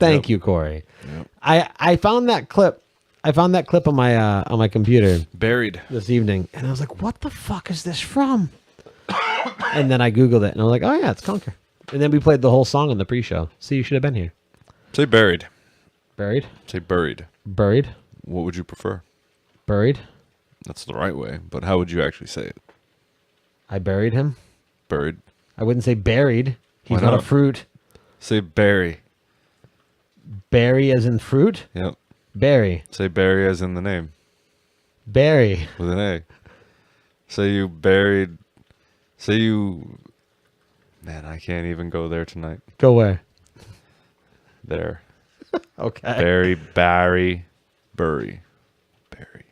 Thank you, Corey. Yep. I found that clip. I found that clip on my computer buried this evening, and I was like, "What the fuck is this from?" And then I Googled it, and I was like, oh, yeah, it's Conker. And then we played the whole song on the pre-show. So you should have been here. Say buried. Buried? Say buried. Buried? What would you prefer? Buried? That's the right way, but how would you actually say it? I buried him? Buried. I wouldn't say buried. He's not a fruit. Say berry. Berry as in fruit? Yep. Berry. Say berry as in the name. Berry. With an A. Say you buried... Say you... Man, I can't even go there tonight. Go where? There. Okay. Barry, Barry, Burry. Barry.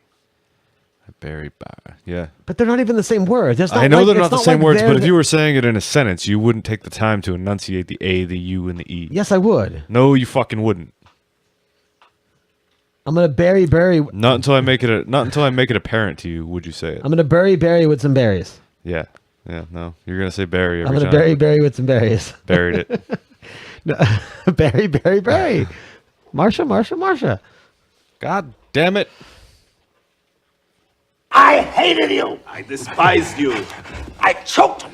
Barry, Barry. Yeah. But they're not even the same word. I know they're not the same words, but if you were saying it in a sentence, you wouldn't take the time to enunciate the A, the U, and the E. Yes, I would. No, you fucking wouldn't. I'm gonna bury. Not until I make it apparent to you. Would you say it? I'm gonna bury with some berries. Yeah. Yeah. No, you're gonna say berry. I'm gonna bury with some berries. Buried it. No, berry. Marsha. God damn it! I hated you. I despised you. I choked him.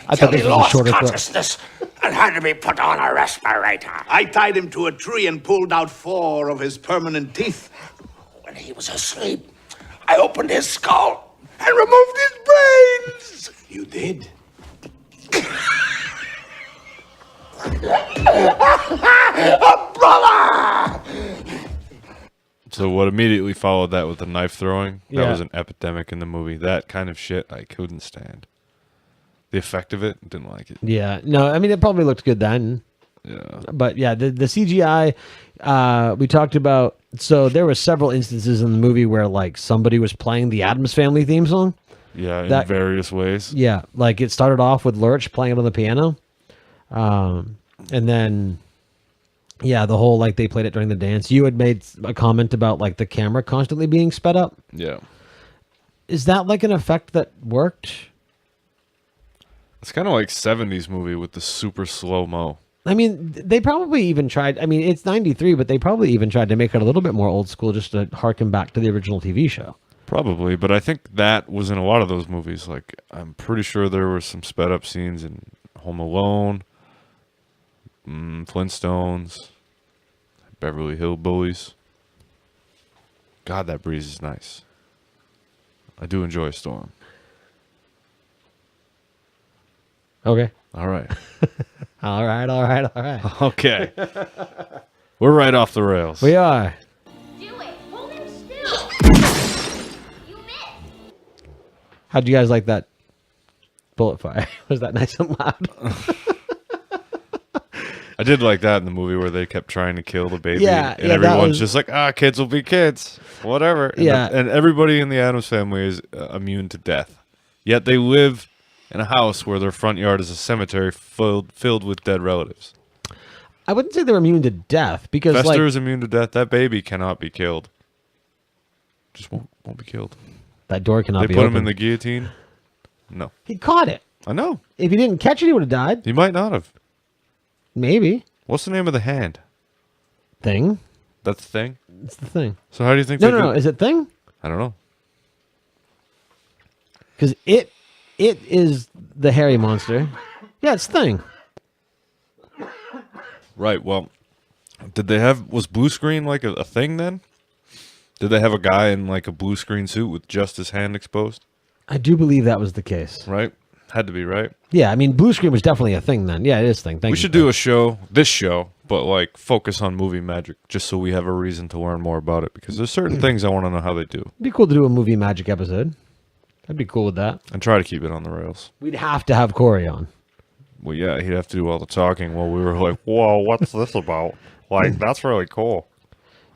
I thought this was a lost shorter clip. consciousness and had to be put on a respirator. I tied him to a tree and pulled out 4 of his permanent teeth. When he was asleep, I opened his skull and removed his brains. You did? Brother! So what immediately followed that with the knife throwing? That Yeah. was an epidemic in the movie. That kind of shit I couldn't stand. The effect of it, didn't like it. Yeah. No, I mean, it probably looked good then. Yeah. But yeah, the CGI, we talked about. So there were several instances in the movie where like somebody was playing the Addams Family theme song. Yeah, in That- various ways. Yeah, like it started off with Lurch playing it on the piano, and then yeah, the whole like they played it during the dance. You had made a comment about like the camera constantly being sped up. Yeah. Is that like an effect that worked? It's kind of like 70s movie with the super slow-mo. I mean, they probably even tried. I mean, it's 93, but they probably even tried to make it a little bit more old school just to harken back to the original TV show. Probably, but I think that was in a lot of those movies. Like, I'm pretty sure there were some sped up scenes in Home Alone, Flintstones, Beverly Hillbillies. God, that breeze is nice. I do enjoy a storm. Okay. All right. All right. Okay. We're right off the rails. We are. How'd you guys like that bullet fire? Was that nice and loud? I did like that in the movie where they kept trying to kill the baby. Yeah, and yeah, that everyone's was- just like, kids will be kids. Whatever. And Yeah. and everybody in the Addams Family is immune to death. Yet they live in a house where their front yard is a cemetery filled with dead relatives. I wouldn't say they're immune to death because Fester like is immune to death. That baby cannot be killed. Just won't be killed. that door cannot They be put opened. him in the guillotine? No. He caught it. I know. If he didn't catch it, he would have died. He might not have. Maybe. What's the name of the hand? Thing. That's the thing? It's the thing. So how do you think No, they no, no. did- Is it thing? I don't know. Because it is the hairy monster. Yeah, it's thing. Right. Well, was blue screen like a thing then? Did they have a guy in like a blue screen suit with just his hand exposed? I do believe that was the case. Right. Had to be, right? Yeah, I mean, blue screen was definitely a thing then. Yeah, it is a thing. Thank We you. should do this show, but like focus on movie magic just so we have a reason to learn more about it because there's certain things I want to know how they do. It'd be cool to do a movie magic episode. I'd be cool with that. And try to keep it on the rails. We'd have to have Corey on. Well, yeah, he'd have to do all the talking while we were like, whoa, what's this about? Like, that's really cool.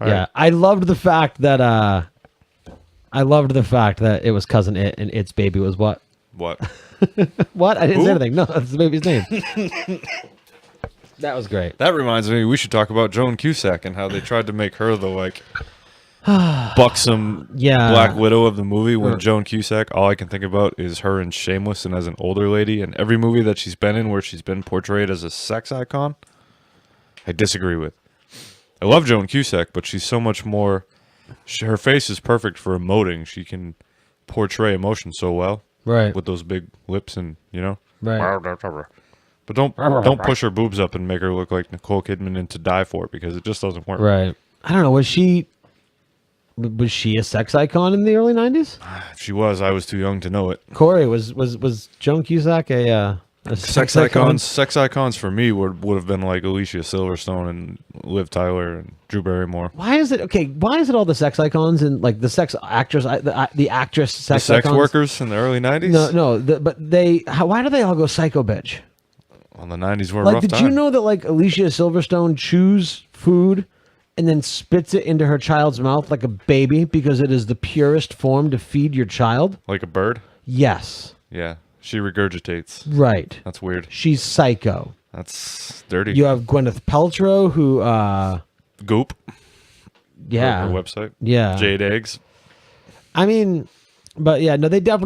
All Yeah, right. I loved the fact that it was Cousin It and its baby was what? What? What? I didn't Who? say anything. No, that's the baby's name. That was great. That reminds me, we should talk about Joan Cusack and how they tried to make her the like buxom Black Widow of the movie. When Joan Cusack, all I can think about is her in Shameless and as an older lady. And every movie that she's been in where she's been portrayed as a sex icon, I disagree with. I love Joan Cusack, but she's so much more. Her face is perfect for emoting. She can portray emotion so well, right? With those big lips and Right. But don't push her boobs up and make her look like Nicole Kidman in To Die For because it just doesn't work. Right. I don't know. Was she a sex icon in the early 90s? If she was, I was too young to know it. Corey, was Joan Cusack a Sex icons. Sex icons for me would have been like Alicia Silverstone and Liv Tyler and Drew Barrymore. Why is it all the sex icons and like the sex actress, the actress sex The sex icons? workers in the early 90s? No, but why do they all go psycho bitch? Well, the 90s were a Like, rough did time. you know that like Alicia Silverstone chews food and then spits it into her child's mouth like a baby because it is the purest form to feed your child? Like a bird? Yes. Yeah. She regurgitates. Right. That's weird. She's psycho. That's dirty. You have Gwyneth Paltrow who Goop. Yeah. Her website. Yeah. Jade Eggs. I mean, but yeah, no, they tried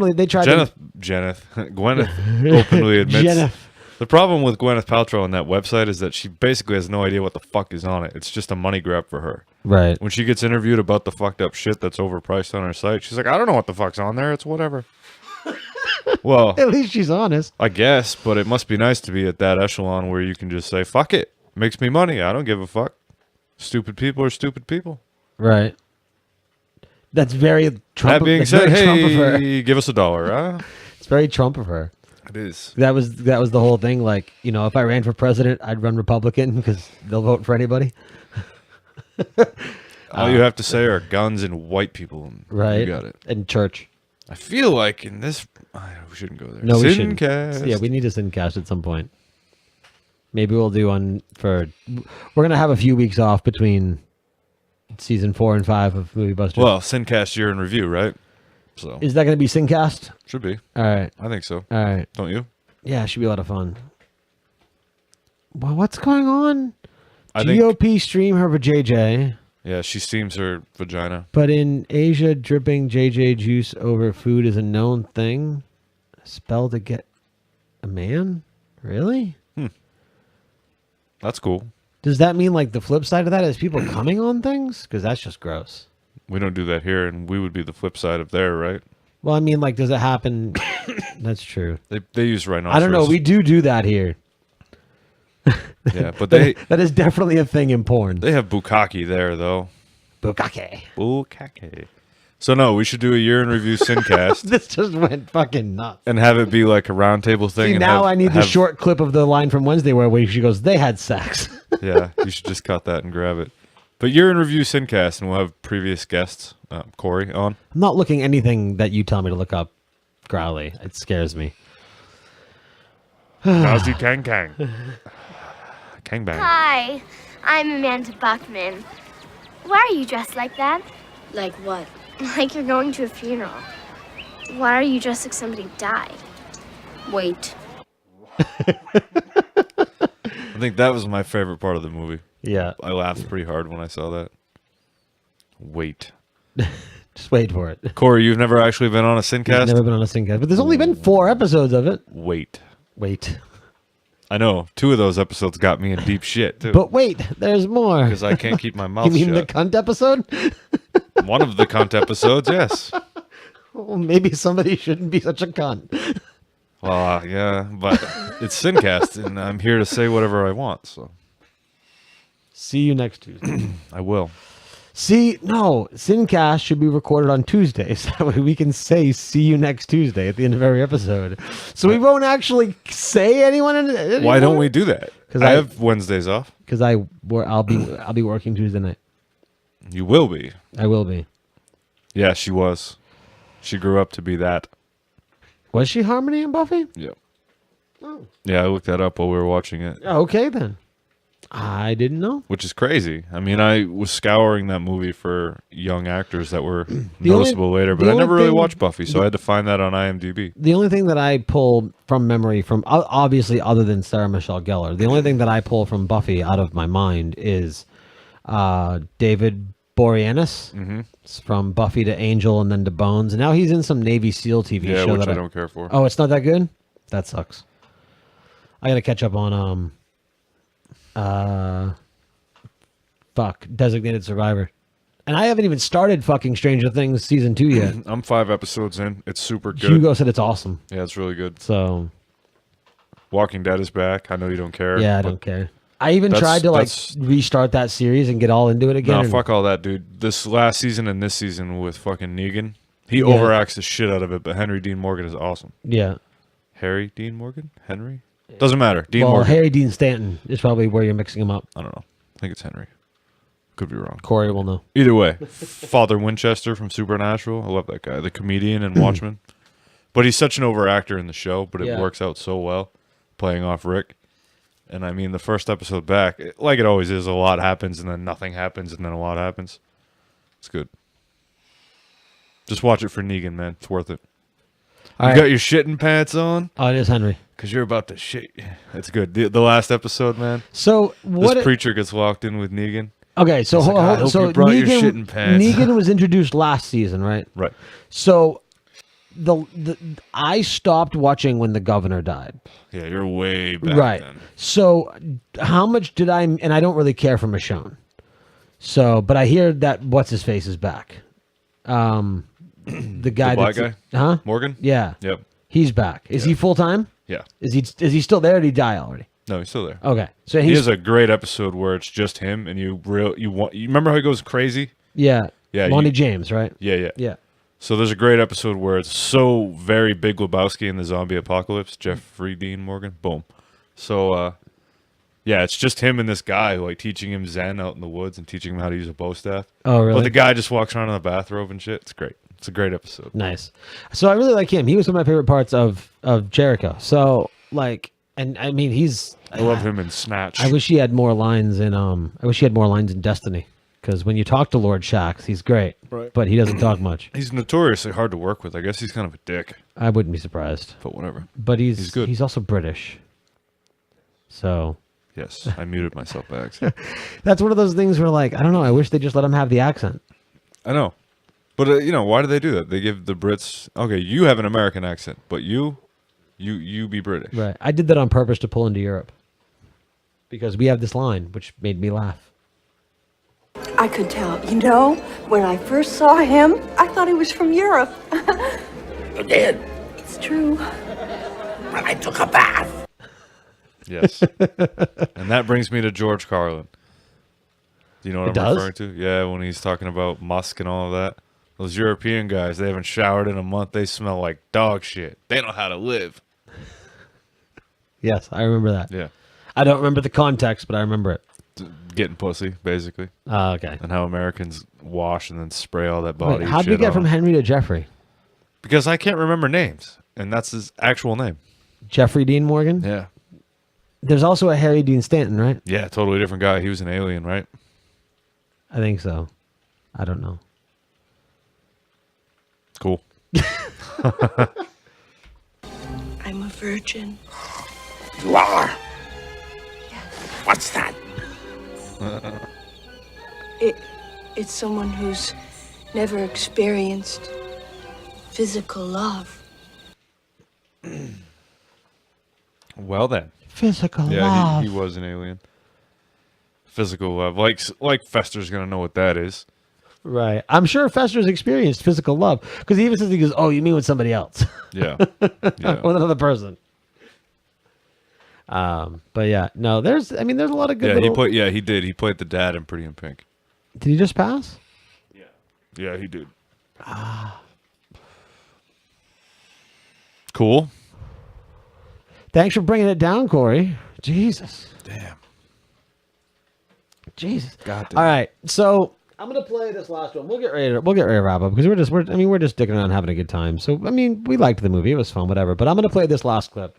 Gwyneth openly admits. Jennifer. The problem with Gwyneth Paltrow on that website is that she basically has no idea what the fuck is on it. It's just a money grab for her. Right. When she gets interviewed about the fucked up shit that's overpriced on her site, she's like, I don't know what the fuck's on there. It's whatever. Well, At least she's honest. I guess, but it must be nice to be at that echelon where you can just say, fuck it. Makes me money. I don't give a fuck. Stupid people are stupid people. Right. That's very Trump. That being that's said, very Trump of her. hey, give us $1, huh? It's very Trump of her. It is. That was the whole thing. Like, you know, if I ran for president, I'd run Republican because they'll vote for anybody. All you have to say are guns and white people. And Right. You got it. And church. I feel like in this, we shouldn't go there. No, we shouldn't. Sincast. Yeah, we need a Sincast at some point. Maybe we'll do one for. We're gonna have a few weeks off between season 4 and 5 of Movie Busters. Well, Sincast year in review, right? So Is that gonna be Sincast? should be. All right. I think so. All right. Don't you? Yeah, it should be a lot of fun. Well, what's going on? I think- GOP stream her for JJ. Yeah, she steams her vagina. But in Asia, dripping JJ juice over food is a known thing. Spell to get a man? Really? That's cool. Does that mean like the flip side of that is people coming on things? Because that's just gross. We don't do that here, and we would be the flip side of there, right? Well, I mean, like, does it happen? That's true. They use rhinoceros. I don't know. We do that here. Yeah, but they that is definitely a thing in porn. they have bukkake there though. Bukkake. Bukkake. So no, we should do a year in review Sincast This just went fucking nuts. and have it be like a roundtable thing. See, and now have- I need the have- short clip of the line from Wednesday where she goes, "They had sex." Yeah, you should just cut that and grab it. But year in review Sincast, and we'll have previous guests, Corey, on. I'm not looking anything that you tell me to look up, Growly. It scares me. Nazi Kang Kang. Kang Bang. Hi, I'm Amanda Buckman. Why are you dressed like that? Like what? Like you're going to a funeral. Why are you dressed like somebody died? Wait. I think that was my favorite part of the movie. Yeah. I laughed pretty hard when I saw that. Wait. Just wait for it. Corey, you've never actually been on a Sincast? I've never been on a Sincast, but there's only been 4 episodes of it. Wait. I know. 2 of those episodes got me in deep shit, too. But wait, there's more. Because I can't keep my mouth You mean shut. the cunt episode? One of the cunt episodes, yes. Well, maybe somebody shouldn't be such a cunt. Well, yeah, but it's Sincast, and I'm here to say whatever I want, so. See you next Tuesday. I will. See, no, Sincast should be recorded on Tuesdays. That way we can say "see you next Tuesday" at the end of every episode. So we won't actually say anyone. Anymore. Why don't we do that? Because I have Wednesdays off. Because I'll be working Tuesday night. You will be. I will be. Yeah, she was. She grew up to be that. Was she Harmony and Buffy? Yeah. Oh. Yeah, I looked that up while we were watching it. Okay then. I didn't know. Which is crazy. I mean, I was scouring that movie for young actors that were noticeable later, but I never really watched Buffy, so I had to find that on IMDb. The only thing that I pull from memory from, obviously other than Sarah Michelle Gellar, the only thing that I pull from Buffy out of my mind is David Boreanaz. Mm-hmm. It's from Buffy to Angel and then to Bones. And now he's in some Navy SEAL TV Yeah, show which that I don't care for. Oh, it's not that good? That sucks. I got to catch up on Designated Survivor. And I haven't even started fucking Stranger Things season 2 yet. I'm 5 episodes in. It's super good. Hugo said it's awesome. Yeah, it's really good. So Walking Dead is back. I know you don't care. yeah, I don't care. I even tried to restart that series and get all into it again. No, and fuck all that, dude. This last season and this season with fucking Negan, he Yeah. overacts the shit out of it, but Henry Dean Morgan is awesome. Yeah. Harry Dean Morgan? Henry? Doesn't matter. Dean well, Morgan. Harry Dean Stanton is probably where you're mixing them up. I don't know. I think it's Henry. Could be wrong. Corey will know. Either way, Father Winchester from Supernatural. I love that guy. The comedian and Watchmen. But he's such an overactor in the show, but it Yeah. works out so well playing off Rick. And I mean, the first episode back, like it always is, a lot happens and then nothing happens and then a lot happens. It's good. Just watch it for Negan, man. It's worth it. All You right. got your shitting pants on? Oh, it is Henry. Because you're about to shit. It's good. The last episode, man. So what? This preacher gets walked in with Negan. Okay, so He's like, I hope so you brought your Negan, shitting pants. Negan was introduced last season, right? Right. So the I stopped watching when the governor died. Yeah, you're way back Right. then. So how much did I? And I don't really care for Michonne. So, but I hear that what's his face is back. The guy, The black that's, guy? huh? Morgan? Yeah. Yep. He's back. Is he full time? Yeah. Is he still there? Or did he die already? No, he's still there. Okay. So he he's has a great episode where it's just him, and you remember how he goes crazy? yeah. Yeah, Lonnie James, right? Yeah. Yeah. So there's a great episode where it's so very Big Lebowski in the zombie apocalypse. Jeffrey Dean Morgan. Boom. So, yeah, it's just him and this guy who, like, teaching him Zen out in the woods and teaching him how to use a bow staff. Oh, really? But the guy just walks around in a bathrobe and shit. It's great. It's a great episode. Nice. So I really like him. He was one of my favorite parts of Jericho. So, like, and I mean, I love him in Snatch. I wish he had more lines in Destiny. Because when you talk to Lord Shax, he's great. Right. But he doesn't talk much. He's notoriously hard to work with. I guess he's kind of a dick. I wouldn't be surprised. But whatever. But he's good. He's also British. So. Yes, I muted myself by accident. That's one of those things where, like, I don't know. I wish they just let him have the accent. I know. But, you know, why do they do that? They give the Brits, okay, you have an American accent, but you be British. Right. I did that on purpose to pull into Europe. Because we have this line, which made me laugh. I could tell. You know, when I first saw him, I thought he was from Europe. You did? It's true. When I took a bath. Yes. And that brings me to George Carlin. Do you know what I'm referring to? Yeah, when he's talking about Musk and all of that. Those European guys, they haven't showered in a month. They smell like dog shit. They know how to live. Yes, I remember that. Yeah. I don't remember the context, but I remember it. Getting pussy, basically. Oh, okay. And how Americans wash and then spray all that body. How did we get from Henry to Jeffrey? Because I can't remember names, and that's his actual name. Jeffrey Dean Morgan? Yeah. There's also a Harry Dean Stanton, right? Yeah, totally different guy. He was an alien, right? I think so. I don't know. Cool. I'm a virgin. You are? What's that? It's someone who's never experienced physical love. Well then. Physical love. Yeah, he was an alien. Physical love. Like Fester's going to know what that is. Right. I'm sure Fester's experienced physical love. Because he even says, he goes, oh, you mean with somebody else? Yeah. With another person. But yeah, no, there's a lot of good he did. He played the dad in Pretty in Pink. Did he just pass? Yeah, he did. Cool. Thanks for bringing it down, Corey. Jesus. Damn. Jesus. God damn. All right, so I'm gonna play this last one. We'll get ready to wrap up because we're just sticking around having a good time. So I mean, we liked the movie; it was fun, whatever. But I'm gonna play this last clip.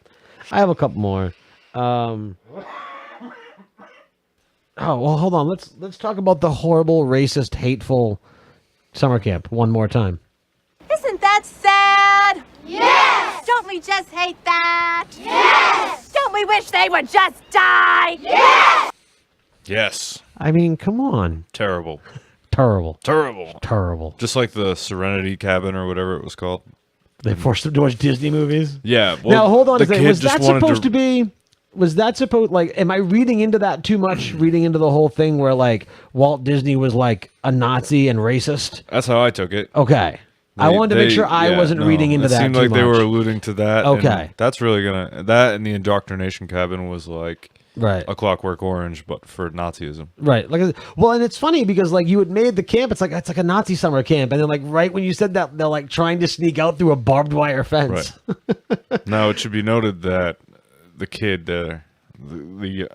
I have a couple more. Oh well, hold on. Let's talk about the horrible, racist, hateful summer camp one more time. Isn't that sad? Yes! Don't we just hate that? Yes! Don't we wish they would just die? Yes! Yes. I mean, come on. Terrible. Terrible. Just like the Serenity Cabin or whatever it was called. They forced them to watch Disney movies? Yeah. Well, now, hold on a second. Was that supposed to be... Was that supposed... Like, am I reading into that too much? Reading into the whole thing where, like, Walt Disney was, like, a Nazi and racist? That's how I took it. Okay. I wanted to make sure I wasn't reading into that too much. It seemed like they were alluding to that. Okay. And that's really gonna... That and the Indoctrination Cabin was, like... Right. A Clockwork Orange, but for Nazism. Right. Like, well, and it's funny because like you had made the camp, it's like a Nazi summer camp, and then like right when you said that, they're like trying to sneak out through a barbed wire fence. Right. Now it should be noted that the kid there, the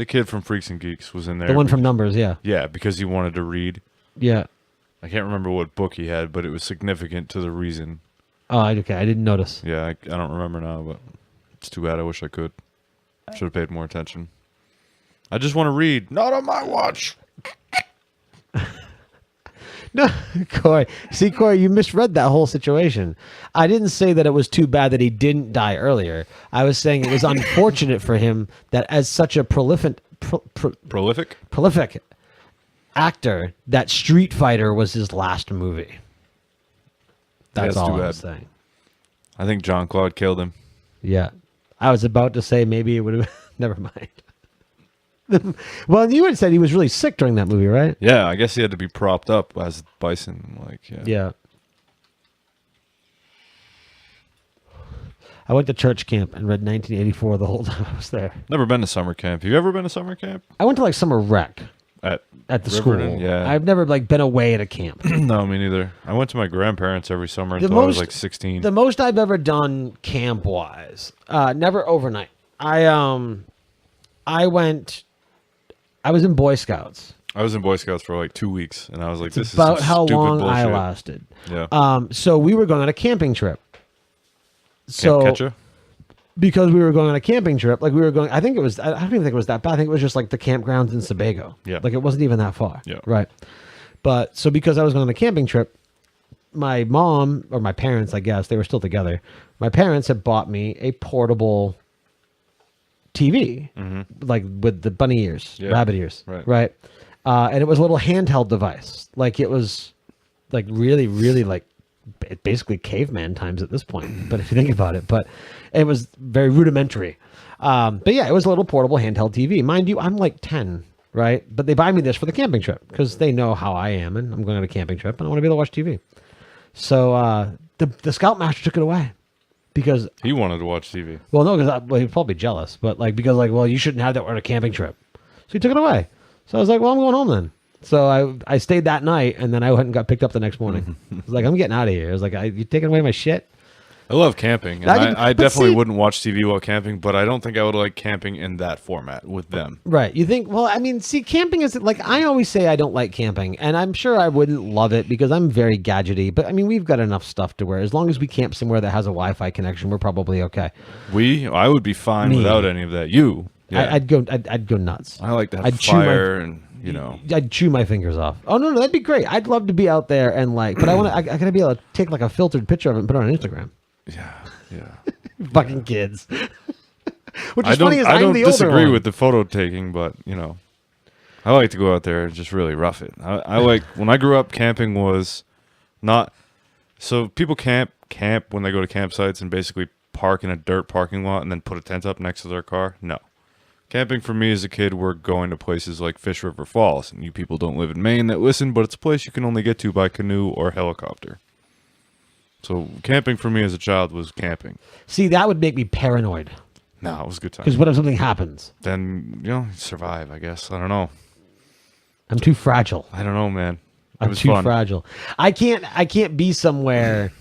kid from Freaks and Geeks was in there. The one from Numbers, yeah. Yeah, because he wanted to read. Yeah. I can't remember what book he had, but it was significant to the reason. Oh, okay. I didn't notice. Yeah, I don't remember now, but it's too bad. I wish I could. Should have paid more attention. I just want to read. Not on my watch. No, Corey. See, Corey, you misread that whole situation. I didn't say that it was too bad that he didn't die earlier. I was saying it was unfortunate for him that as such a prolific actor, that Street Fighter was his last movie. That's all I was saying. I think Jean-Claude killed him. Yeah. I was about to say maybe it would have... Never mind. Well, you had said he was really sick during that movie, right? Yeah, I guess he had to be propped up as Bison. Yeah. I went to church camp and read 1984 the whole time I was there. Never been to summer camp. You ever been to summer camp? I went to like summer rec. At the Riverton, school. yeah. I've never like been away at a camp. No, me neither. I went to my grandparents every summer The until I was most- like 16. The most I've ever done camp wise, never overnight. I was in Boy Scouts. I was in Boy Scouts for like 2 weeks, and I was like, It's "This is about some how stupid long I bullshit." lasted. Yeah. So we were going on a camping trip. So Camp Ketcha? because we were going on a camping trip, like we were going, I don't even think it was that bad. I think it was just like the campgrounds in Sebago. Yeah. Like it wasn't even that far. Yeah. Right. But so because I was going on a camping trip, my mom or my parents, I guess, they were still together. My parents had bought me a portable TV, like with the bunny ears, Yeah. rabbit ears. Right. And it was a little handheld device. Like it was like really, really like basically caveman times at this point, but if you think about it, but it was very rudimentary. But yeah, it was a little portable handheld TV. Mind you, I'm like 10, right? But they buy me this for the camping trip because they know how I am and I'm going on a camping trip and I want to be able to watch TV. So the Scoutmaster took it away because He wanted to watch TV. well, no, because he was probably jealous, but like because like, well, you shouldn't have that on a camping trip. So he took it away. So I was like, well, I'm going home then. So I stayed that night, and then I went and got picked up the next morning. I was like, I'm getting out of here. I was like, you taking away my shit? I love camping. And I but definitely see- wouldn't watch TV while camping, but I don't think I would like camping in that format with them. Right. You think, well, I mean, see, camping is like, I always say I don't like camping, and I'm sure I wouldn't love it because I'm very gadgety, but I mean, we've got enough stuff to where as long as we camp somewhere that has a Wi-Fi connection, we're probably okay. I would be fine Me. without any of that. Yeah. I'd go nuts. I like to have I'd fire and, you know. I'd chew my fingers off. Oh no, that'd be great. I'd love to be out there and like, but I gotta be able to take like a filtered picture of it and put it on Instagram. Yeah. Fucking kids. Which is I funny is don't I'm the older disagree one. with the photo taking, but you know, I like to go out there and just really rough it. I like when I grew up, camping was not so people camp when they go to campsites and basically park in a dirt parking lot and then put a tent up next to their car. No. Camping for me as a kid, we're going to places like Fish River Falls, and you people don't live in Maine that listen, but it's a place you can only get to by canoe or helicopter. So camping for me as a child was camping. See, that would make me paranoid. No, it was a good time. Because what if something happens? Then, you know, survive, I guess. I don't know. I'm too fragile. I don't know, man. It I'm was too fun. fragile. I can't be somewhere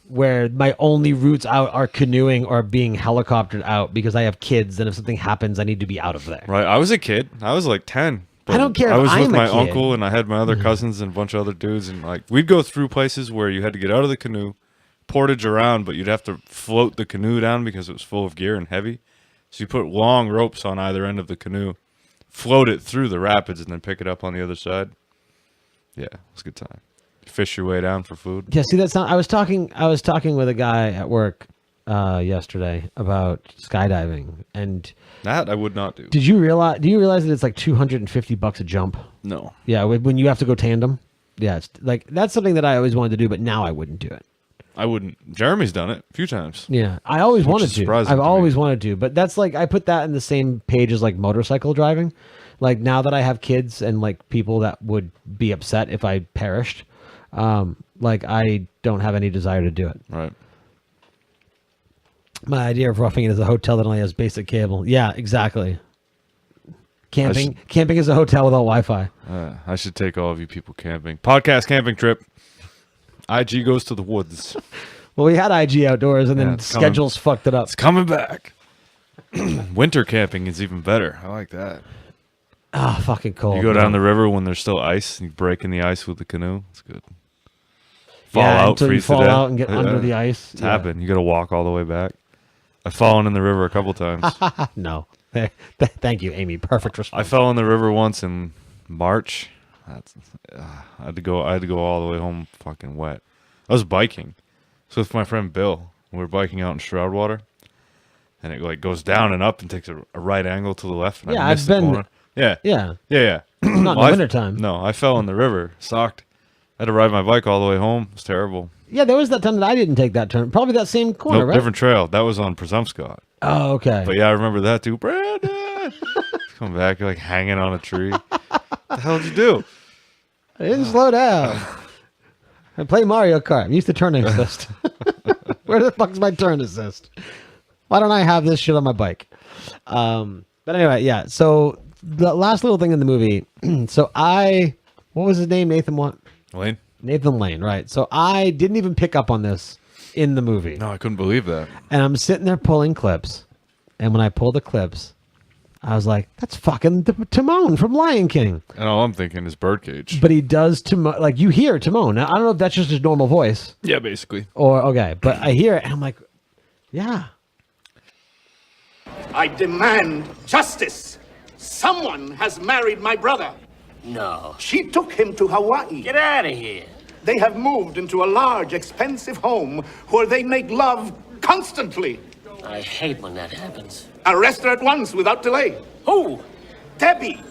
where my only routes out are canoeing or being helicoptered out because I have kids and if something happens I need to be out of there. Right. I was a kid. I was like 10. I don't care I if was I'm with a my kid. uncle and I had my other cousins and a bunch of other dudes, and like we'd go through places where you had to get out of the canoe, portage around, but you'd have to float the canoe down because it was full of gear and heavy. So you put long ropes on either end of the canoe, float it through the rapids, and then pick it up on the other side. Yeah, it was a good time. Fish your way down for food. Yeah, see that's not I was talking with a guy at work yesterday about skydiving, and that I would not do. do you realize that it's like $250 a jump? No. Yeah, when you have to go tandem. Yeah, it's like that's something that I always wanted to do, but now I wouldn't do it. I wouldn't. Jeremy's done it a few times. Yeah, I always Which wanted is to. surprising I've to me. always wanted to, but that's like I put that in the same page as like motorcycle driving. Like now that I have kids and like people that would be upset if I perished, like I don't have any desire to do it. Right. My idea of roughing it is a hotel that only has basic cable. Yeah, exactly. Camping is a hotel without Wi-Fi. I should take all of you people camping. Podcast camping trip. IG goes to the woods. Well, we had IG outdoors, and Yeah, then it's coming. schedules fucked it up. It's coming back. Winter camping is even better. I like that. Ah, fucking cold. You go down man. the river when there's still ice, and you break in the ice with the canoe. It's good. Fall Yeah, out, until you freeze to fall death. out and get under the ice. It's Yeah. happened. You got to walk all the way back. I've fallen in the river a couple times. No. Thank you, Amy. Perfect response. I fell in the river once in March. I had to go all the way home fucking wet. I was biking. So with my friend Bill, we were biking out in Stroudwater, and it like goes down and up and takes a right angle to the left. And Yeah, I I've missed the been- corner. Yeah. Yeah. Yeah. Not in the Well, wintertime. No, I fell in the river, socked. I had to ride my bike all the way home. It was terrible. Yeah, there was that time that I didn't take that turn. Probably that same corner, Nope, right? different trail. That was on Presumpscot. Oh, okay. But yeah, I remember that too. Brandon! Come back, you're like hanging on a tree. What the hell did you do? I didn't slow down. I play Mario Kart. I'm used to turn assist. Where the fuck's my turn assist? Why don't I have this shit on my bike? But anyway, yeah. So the last little thing in the movie. So what was his name? Nathan what? Lane. Nathan Lane, right? So I didn't even pick up on this in the movie. No, I couldn't believe that. And I'm sitting there pulling clips, and when I pull the clips, I was like, "That's fucking Timon from Lion King." And all I'm thinking is Birdcage. But he does Timon, like you hear Timon. Now, I don't know if that's just his normal voice. Yeah, basically. Or okay, but I hear it, and I'm like, "Yeah." I demand justice. Someone has married my brother. No. She took him to Hawaii. Get out of here. They have moved into a large, expensive home where they make love constantly. I hate when that happens. Arrest her at once without delay. Who? Debbie,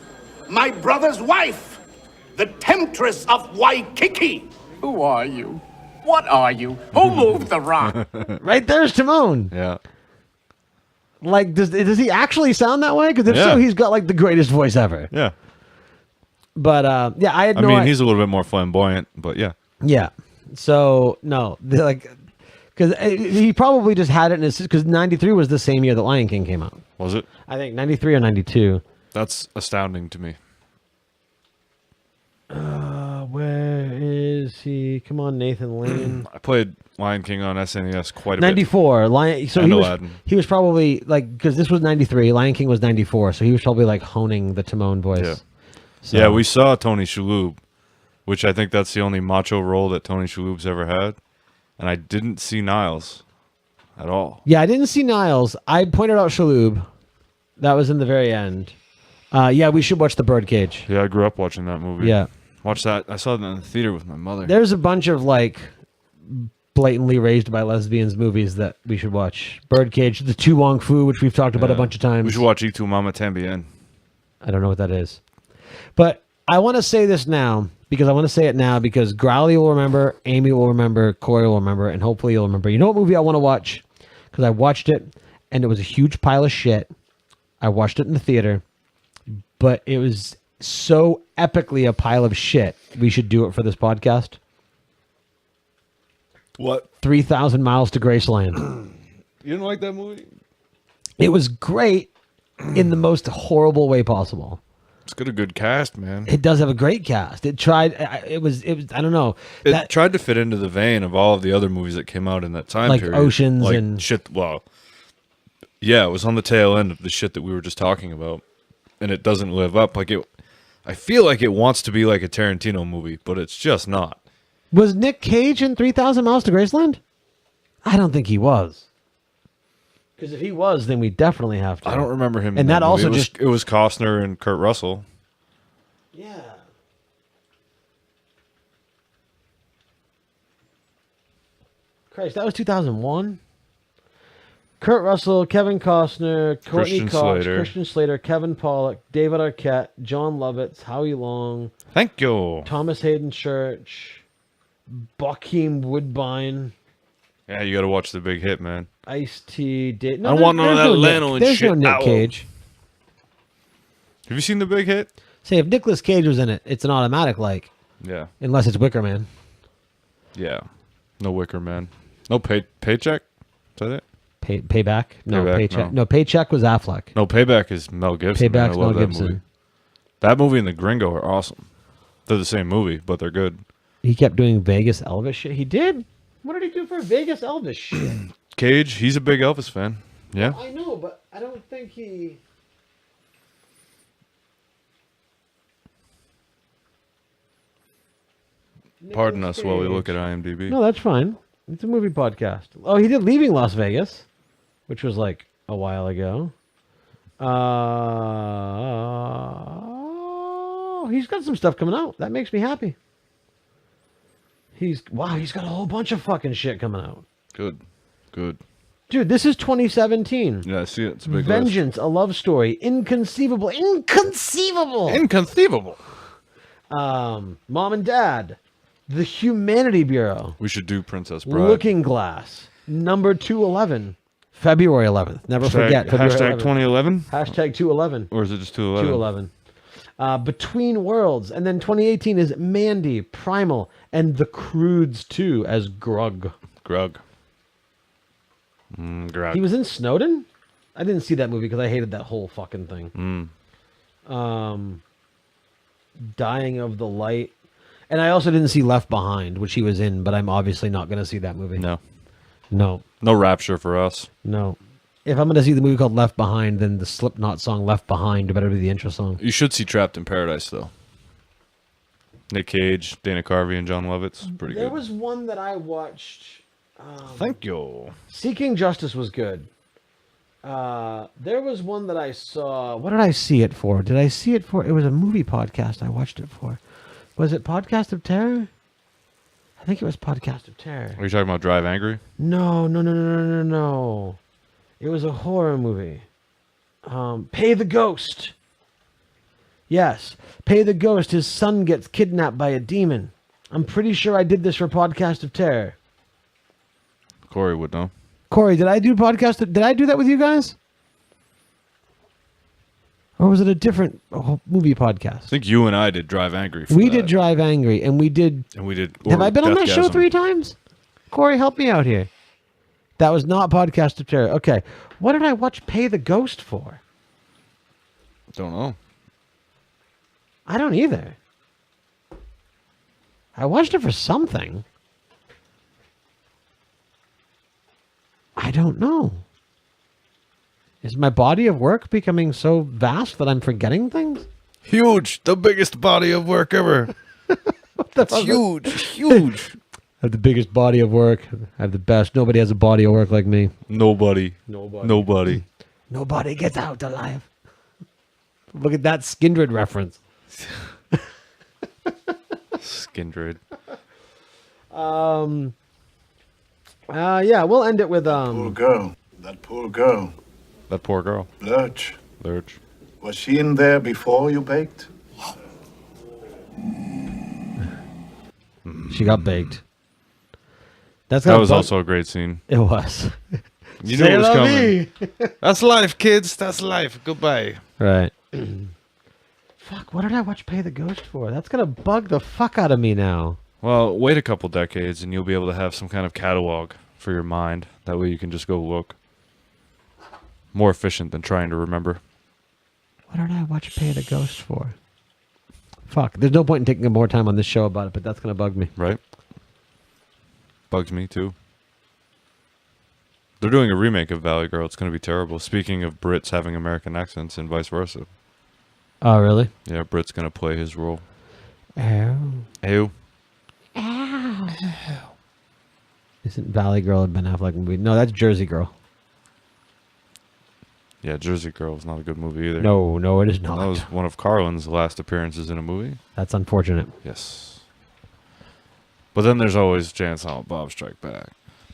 my brother's wife, the temptress of Waikiki. Who are you? What are you? Who moved the rock? Right there's Timon. Yeah. Like, does he actually sound that way? Because if so, he's got like the greatest voice ever. Yeah. But yeah, I had no. I mean, he's a little bit more flamboyant, but yeah. Yeah. So no, like, because he probably just had it in his, because '93 was the same year that Lion King came out. Was it? I think '93 or '92. That's astounding to me. Where is he? Come on, Nathan Lane. I played Lion King on SNES quite a '94. bit. Lion. So he was probably like, because this was '93. Lion King was '94, so he was probably like honing the Timon voice. Yeah. So. Yeah, we saw Tony Shalhoub, which I think that's the only macho role that Tony Shalhoub's ever had, and I didn't see Niles at all. Yeah, I didn't see Niles. I pointed out Shalhoub. That was in the very end. Yeah, we should watch The Birdcage. Yeah, I grew up watching that movie. Yeah. Watched that. I saw that in the theater with my mother. There's a bunch of like blatantly raised by lesbians movies that we should watch. Birdcage, The Tu Wong Fu, which we've talked about a bunch of times. We should watch Y Tu Mama Tambien. I don't know what that is. But I want to say this now because I want to say it now because Growly will remember, Amy will remember, Corey will remember, and hopefully you'll remember. You know what movie I want to watch? Because I watched it and it was a huge pile of shit. I watched it in the theater, but it was so epically a pile of shit. We should do it for this podcast. What? 3,000 Miles to Graceland. You didn't like that movie? It was great in the most horrible way possible. It's got a good cast, man. It does have a great cast. It tried. It was. I don't know. It tried to fit into the vein of all of the other movies that came out in that time like period. Oceans like and shit. Well, yeah, it was on the tail end of the shit that we were just talking about, and it doesn't live up. Like it, I feel like it wants to be like a Tarantino movie, but it's just not. Was Nick Cage in 3,000 Miles to Graceland? I don't think he was. Because if he was, then we definitely have to. I don't remember him. And in that movie. also it was Costner and Kurt Russell. Yeah. Christ, that was 2001. Kurt Russell, Kevin Costner, Courtney Christian Cox, Slater. Christian Slater, Kevin Pollak, David Arquette, John Lovitz, Howie Long. Thank you. Thomas Hayden Church, Bokeem Woodbine. Yeah, you got to watch The Big Hit, man. Ice-T. I don't want none of that Leno and there's shit. no Nick Ow. Cage. Have you seen The Big Hit? Say, if Nicolas Cage was in it, it's an automatic like. Yeah. Unless it's Wicker Man. Yeah. No Wicker Man. No Paycheck? Is that it? Payback? No, Payback, Paycheck. no. No, Paycheck was Affleck. No, Payback is Mel Gibson. Man. I Payback's love Mel that Gibson. movie. That movie and The Gringo are awesome. They're the same movie, but they're good. He kept doing Vegas Elvis shit. He did? What did he do for Vegas Elvis shit? Cage, he's a big Elvis fan. Yeah. I know, but I don't think he... Pardon us while we look at IMDb. No, that's fine. It's a movie podcast. Oh, he did Leaving Las Vegas, which was like a while ago. He's got some stuff coming out. That makes me happy. He's got a whole bunch of fucking shit coming out. Good. Good. Dude, this is 2017. Yeah, I see it. It's a big Vengeance, a love story. Inconceivable. Inconceivable. Inconceivable. Mom and Dad. The Humanity Bureau. We should do Princess Bride. Looking Glass. Number 211. February 11th. Never forget. February Hashtag 11th. 2011? Hashtag 211. Or is it just 211? 211. Between Worlds. And then 2018 is Mandy, Primal, and The Croods 2 as Grug. Grug. Grug. He was in Snowden? I didn't see that movie because I hated that whole fucking thing. Dying of the Light. And I also didn't see Left Behind, which he was in, but I'm obviously not going to see that movie. No. No. No Rapture for us. No. If I'm going to see the movie called Left Behind, then the Slipknot song Left Behind better be the intro song. You should see Trapped in Paradise, though. Nick Cage, Dana Carvey, and John Lovitz. Pretty There good. was one that I watched. Thank you. Seeking Justice was good. There was one that I saw. What did I see it for? Did I see it for? It was a movie podcast I watched it for. Was it Podcast of Terror? I think it was Podcast of Terror. Are you talking about Drive Angry? No. It was a horror movie. Pay the Ghost. Yes. Pay the Ghost. His son gets kidnapped by a demon. I'm pretty sure I did this for Podcast of Terror. Corey would know. Corey, did I do Did I do that with you guys? Or was it a different movie podcast? I think you and I did Drive Angry. We did Drive Angry, and we did... Have I been on that show 3 times? Corey, help me out here. That was not Podcast of Terror. Okay. What did I watch Pay the Ghost for? Don't know. I don't either. I watched it for something. I don't know. Is my body of work becoming so vast that I'm forgetting things? Huge. The biggest body of work ever. That's huge. I have the biggest body of work. I have the best. Nobody has a body of work like me. Nobody. Nobody gets out alive. Look at that Skindred reference. Skindred. Yeah, we'll end it with Poor girl. That poor girl. That poor girl. Lurch. Was she in there before you baked? She got baked. That was also a great scene. It was. You knew it was coming. That's life, kids. That's life. Goodbye. Right. Fuck, what did I watch Pay the Ghost for? That's going to bug the fuck out of me now. Well, wait a couple decades and you'll be able to have some kind of catalog for your mind. That way you can just go look. More efficient than trying to remember. What did I watch Pay the Ghost for? Fuck, there's no point in taking more time on this show about it, but that's going to bug me. Right. Bugs me too. They're doing a remake of Valley Girl. It's going to be terrible. Speaking of Brits having American accents and vice versa. Oh, really? Yeah, Brit's going to play his role. Ow. Ew. Ow. Isn't Valley Girl a Ben Affleck movie? No, that's Jersey Girl. Yeah, Jersey Girl is not a good movie either. No, it is not. That was one of Carlin's last appearances in a movie. That's unfortunate. Yes. But then there's always Jay and Silent Bob Strike Back.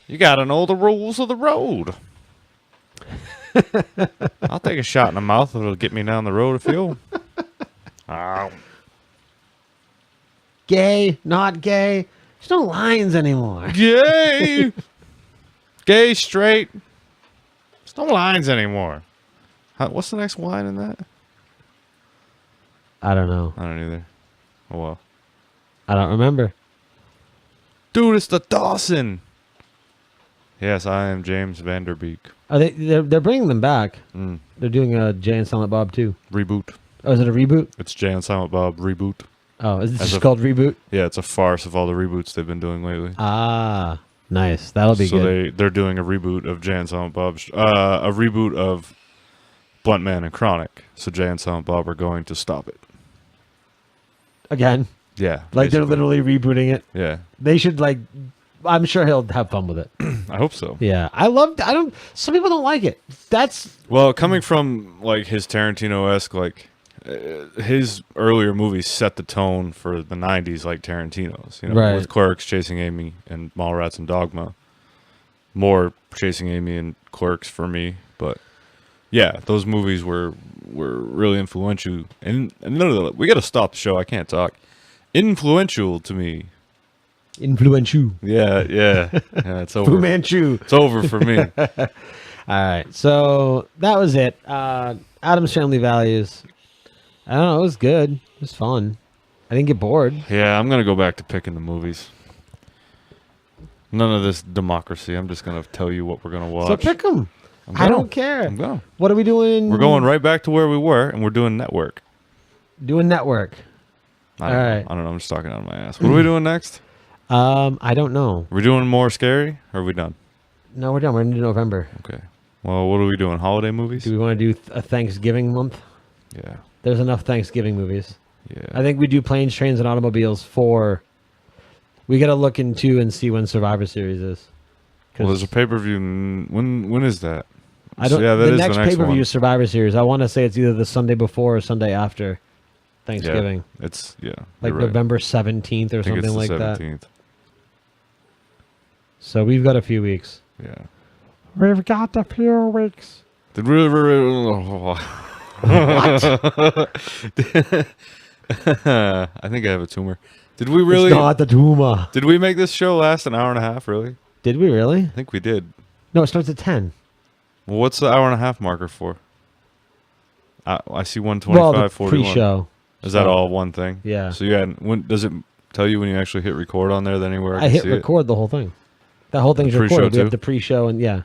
You gotta know the rules of the road. I'll take a shot in the mouth if it'll get me down the road if you. Ow. Gay, not gay. There's no lines anymore. Gay. Gay, straight. There's no lines anymore. What's the next line in that? I don't know. I don't either. Oh well. I don't remember. Dude, it's the Dawson. Yes, I am James Vanderbeek. Are they're bringing them back. Mm. They're doing a Jay and Silent Bob too. Reboot. Oh, is it a reboot? It's Jay and Silent Bob Reboot. Oh, is this called Reboot? Yeah, it's a farce of all the reboots they've been doing lately. Ah, nice. That'll be good. So they're doing a reboot of Jay and Silent Bob. A reboot of Blunt Man and Chronic. So Jay and Silent Bob are going to stop it. Again? Yeah. Like they're literally rebooting it? Yeah. They should I'm sure he'll have fun with it. I hope so. Yeah. Some people don't like it. Well, coming from like his Tarantino-esque, his earlier movies set the tone for the 90s like Tarantino's, Right. with Clerks, Chasing Amy, and Mallrats and Dogma. More Chasing Amy and Clerks for me, but yeah, those movies were really influential. And we got to stop the show. I can't talk. Influential to me. Influential. Yeah, it's over. Fu Manchu. It's over for me. All right, so that was it. Addams Family Values. I don't know. It was good. It was fun. I didn't get bored. Yeah, I'm gonna go back to picking the movies. None of this democracy. I'm just gonna tell you what we're gonna watch. So pick them. I don't care. I'm going. What are we doing? We're going right back to where we were, and we're doing network. Doing network. I don't know. I'm just talking out of my ass. What are we doing next? I don't know. We're doing more scary, or are we done? No, we're done. We're into November. Okay. Well, what are we doing? Holiday movies? Do we want to do a Thanksgiving month? Yeah. There's enough Thanksgiving movies. Yeah. I think we do Planes, Trains, and Automobiles for... We got to look into and see when Survivor Series is. Well, there's a pay-per-view. When is that? I don't. Yeah, that the is next the next pay-per-view one. is Survivor Series. I want to say it's either the Sunday before or Sunday after Thanksgiving. Yeah, it's like you're right. November 17th or I think something it's like the that. 17th. So we've got a few weeks. Yeah. We've got a few weeks. Did we? I think I have a tumor. Did we really? It's not the tumor. Did we make this show last an hour and a half? Really? Did we really? I think we did. No, it starts at 10. Well, what's the hour and a half marker for? I see 125, Well, the 41. pre-show. Is that all one thing? Yeah. So you had. When does it tell you when you actually hit record on there? Then anywhere I can hit see record the whole thing. That whole thing's The pre-show recorded. We have too? the pre-show and yeah.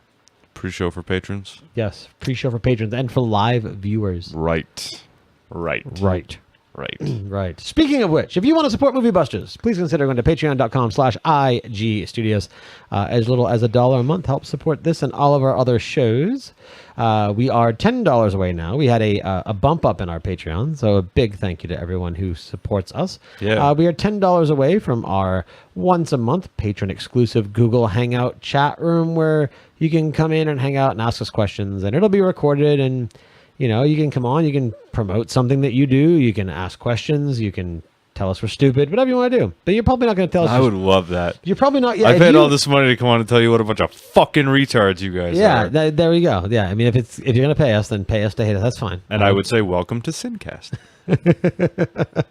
Pre-show for patrons. Yes, pre-show for patrons and for live viewers. Right. Right. Right. Right. Right. Speaking of which, if you want to support Movie Busters, please consider going to patreon.com/IG Studios. As little as $1 a month helps support this and all of our other shows. We are $10 away now. We had a bump up in our Patreon, so a big thank you to everyone who supports us. Yeah. We are $10 away from our once a month patron exclusive Google Hangout chat room where you can come in and hang out and ask us questions, and it'll be recorded. And you know, you can come on, you can promote something that you do, you can ask questions, you can tell us we're stupid, whatever you want to do. But you're probably not going to tell us. I would love that. You're probably not. Yeah, I paid all this money to come on and tell you what a bunch of fucking retards you guys are. Yeah, there we go. Yeah, I mean, if you're going to pay us, then pay us to hate us. That's fine. And I would say, welcome to Sincast.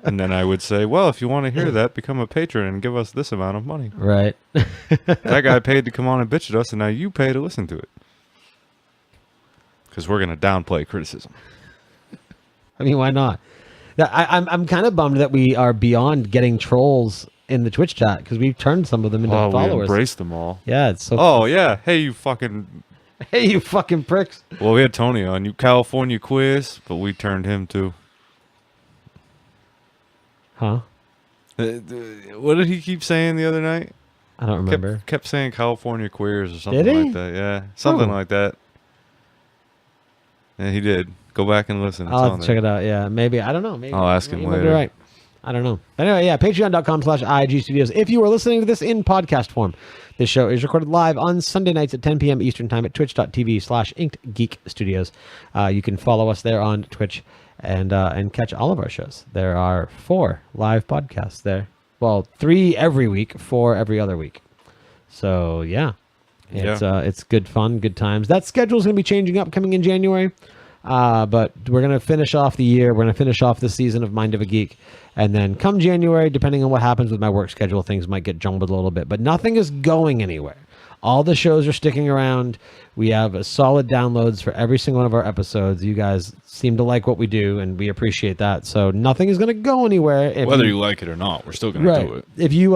And then I would say, well, if you want to hear that, become a patron and give us this amount of money. Right. That guy paid to come on and bitch at us, and now you pay to listen to it. Because we're going to downplay criticism. I mean, why not? I'm kind of bummed that we are beyond getting trolls in the Twitch chat because we've turned some of them into followers. We embraced them all. Yeah, it's so. Oh yeah, hey you fucking pricks. Well, we had Tony on, you California quiz, but we turned him too. Huh? What did he keep saying the other night? I don't remember. Kept saying California queers or something Did he? like that. Yeah, something like that. Yeah, he did. Go back and listen. It's I'll have on to there. check it out. Yeah, maybe. I don't know. Maybe. I'll ask him You might be later. right. I don't know. But anyway, yeah, patreon.com/IG Studios. If you are listening to this in podcast form, this show is recorded live on Sunday nights at 10 p.m. Eastern Time at twitch.tv/InkedGeekStudios. You can follow us there on Twitch and catch all of our shows. There are 4 live podcasts there. Well, 3 every week, 4 every other week. So, yeah. It's good fun, good times. That schedule is going to be changing up coming in January. But we're going to finish off the year. We're going to finish off the season of Mind of a Geek. And then come January, depending on what happens with my work schedule, things might get jumbled a little bit. But nothing is going anywhere. All the shows are sticking around. We have a solid downloads for every single one of our episodes. You guys seem to like what we do, and we appreciate that. So nothing is going to go anywhere. Whether you like it or not, we're still going to do it. If you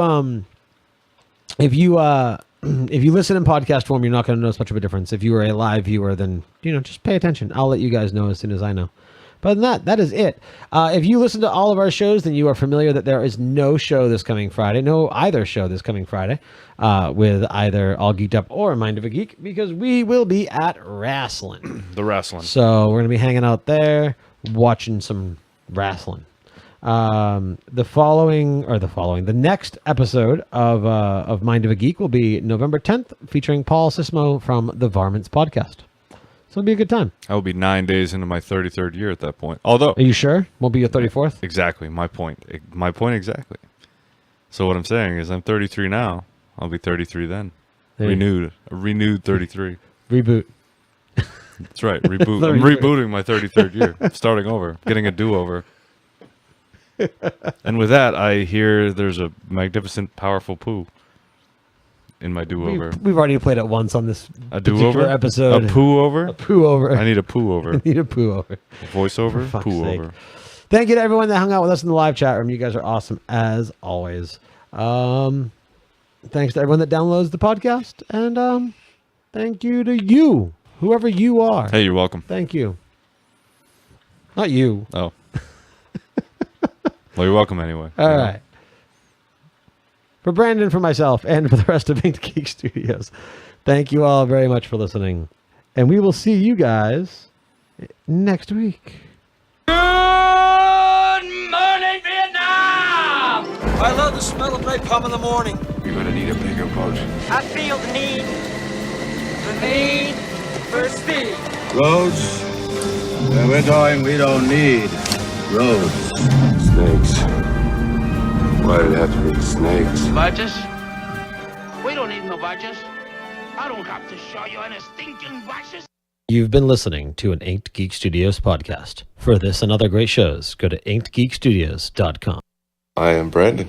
listen in podcast form, you're not going to notice much of a difference. If you are a live viewer, then just pay attention. I'll let you guys know as soon as I know. But other than that is it. If you listen to all of our shows, then you are familiar that there is no show this coming Friday, either show this coming Friday, with either All Geeked Up or Mind of a Geek, because we will be at wrestling. The wrestling. So we're going to be hanging out there, watching some wrestling. The next episode of Mind of a Geek will be November 10th, featuring Paul Sismo from the Varmints Podcast. So it'll be a good time. I will be 9 days into my 33rd year at that point. Although, are you sure? Won't be your 34th? Exactly. My point exactly. So what I'm saying is I'm 33 now. I'll be 33 then. Renewed 33. Reboot. That's right. Reboot. I'm rebooting my 33rd year. Starting over. Getting a do-over. And with that, I hear there's a magnificent, powerful poo in my do-over. We've already played it once on this a do-over episode. A poo-over? A poo-over. I need a poo-over. I need a poo-over. Voiceover? Poo-over. Thank you to everyone that hung out with us in the live chat room. You guys are awesome, as always. Thanks to everyone that downloads the podcast. And thank you to you, whoever you are. Hey, you're welcome. Thank you. Not you. Oh. Well, you're welcome anyway. All right. For Brandon, for myself, and for the rest of Inked Geek Studios, thank you all very much for listening. And we will see you guys next week. Good morning, Vietnam! I love the smell of napalm in the morning. You're gonna need a bigger boat. I feel the need for speed. Roads? Where we're going, we don't need roads. Snakes. Why did it have to be snakes? Badgers? We don't need no badgers. I don't have to show you any stinking badgers. You've been listening to an Inked Geek Studios podcast. For this and other great shows, go to inkedgeekstudios.com. I am Brandon.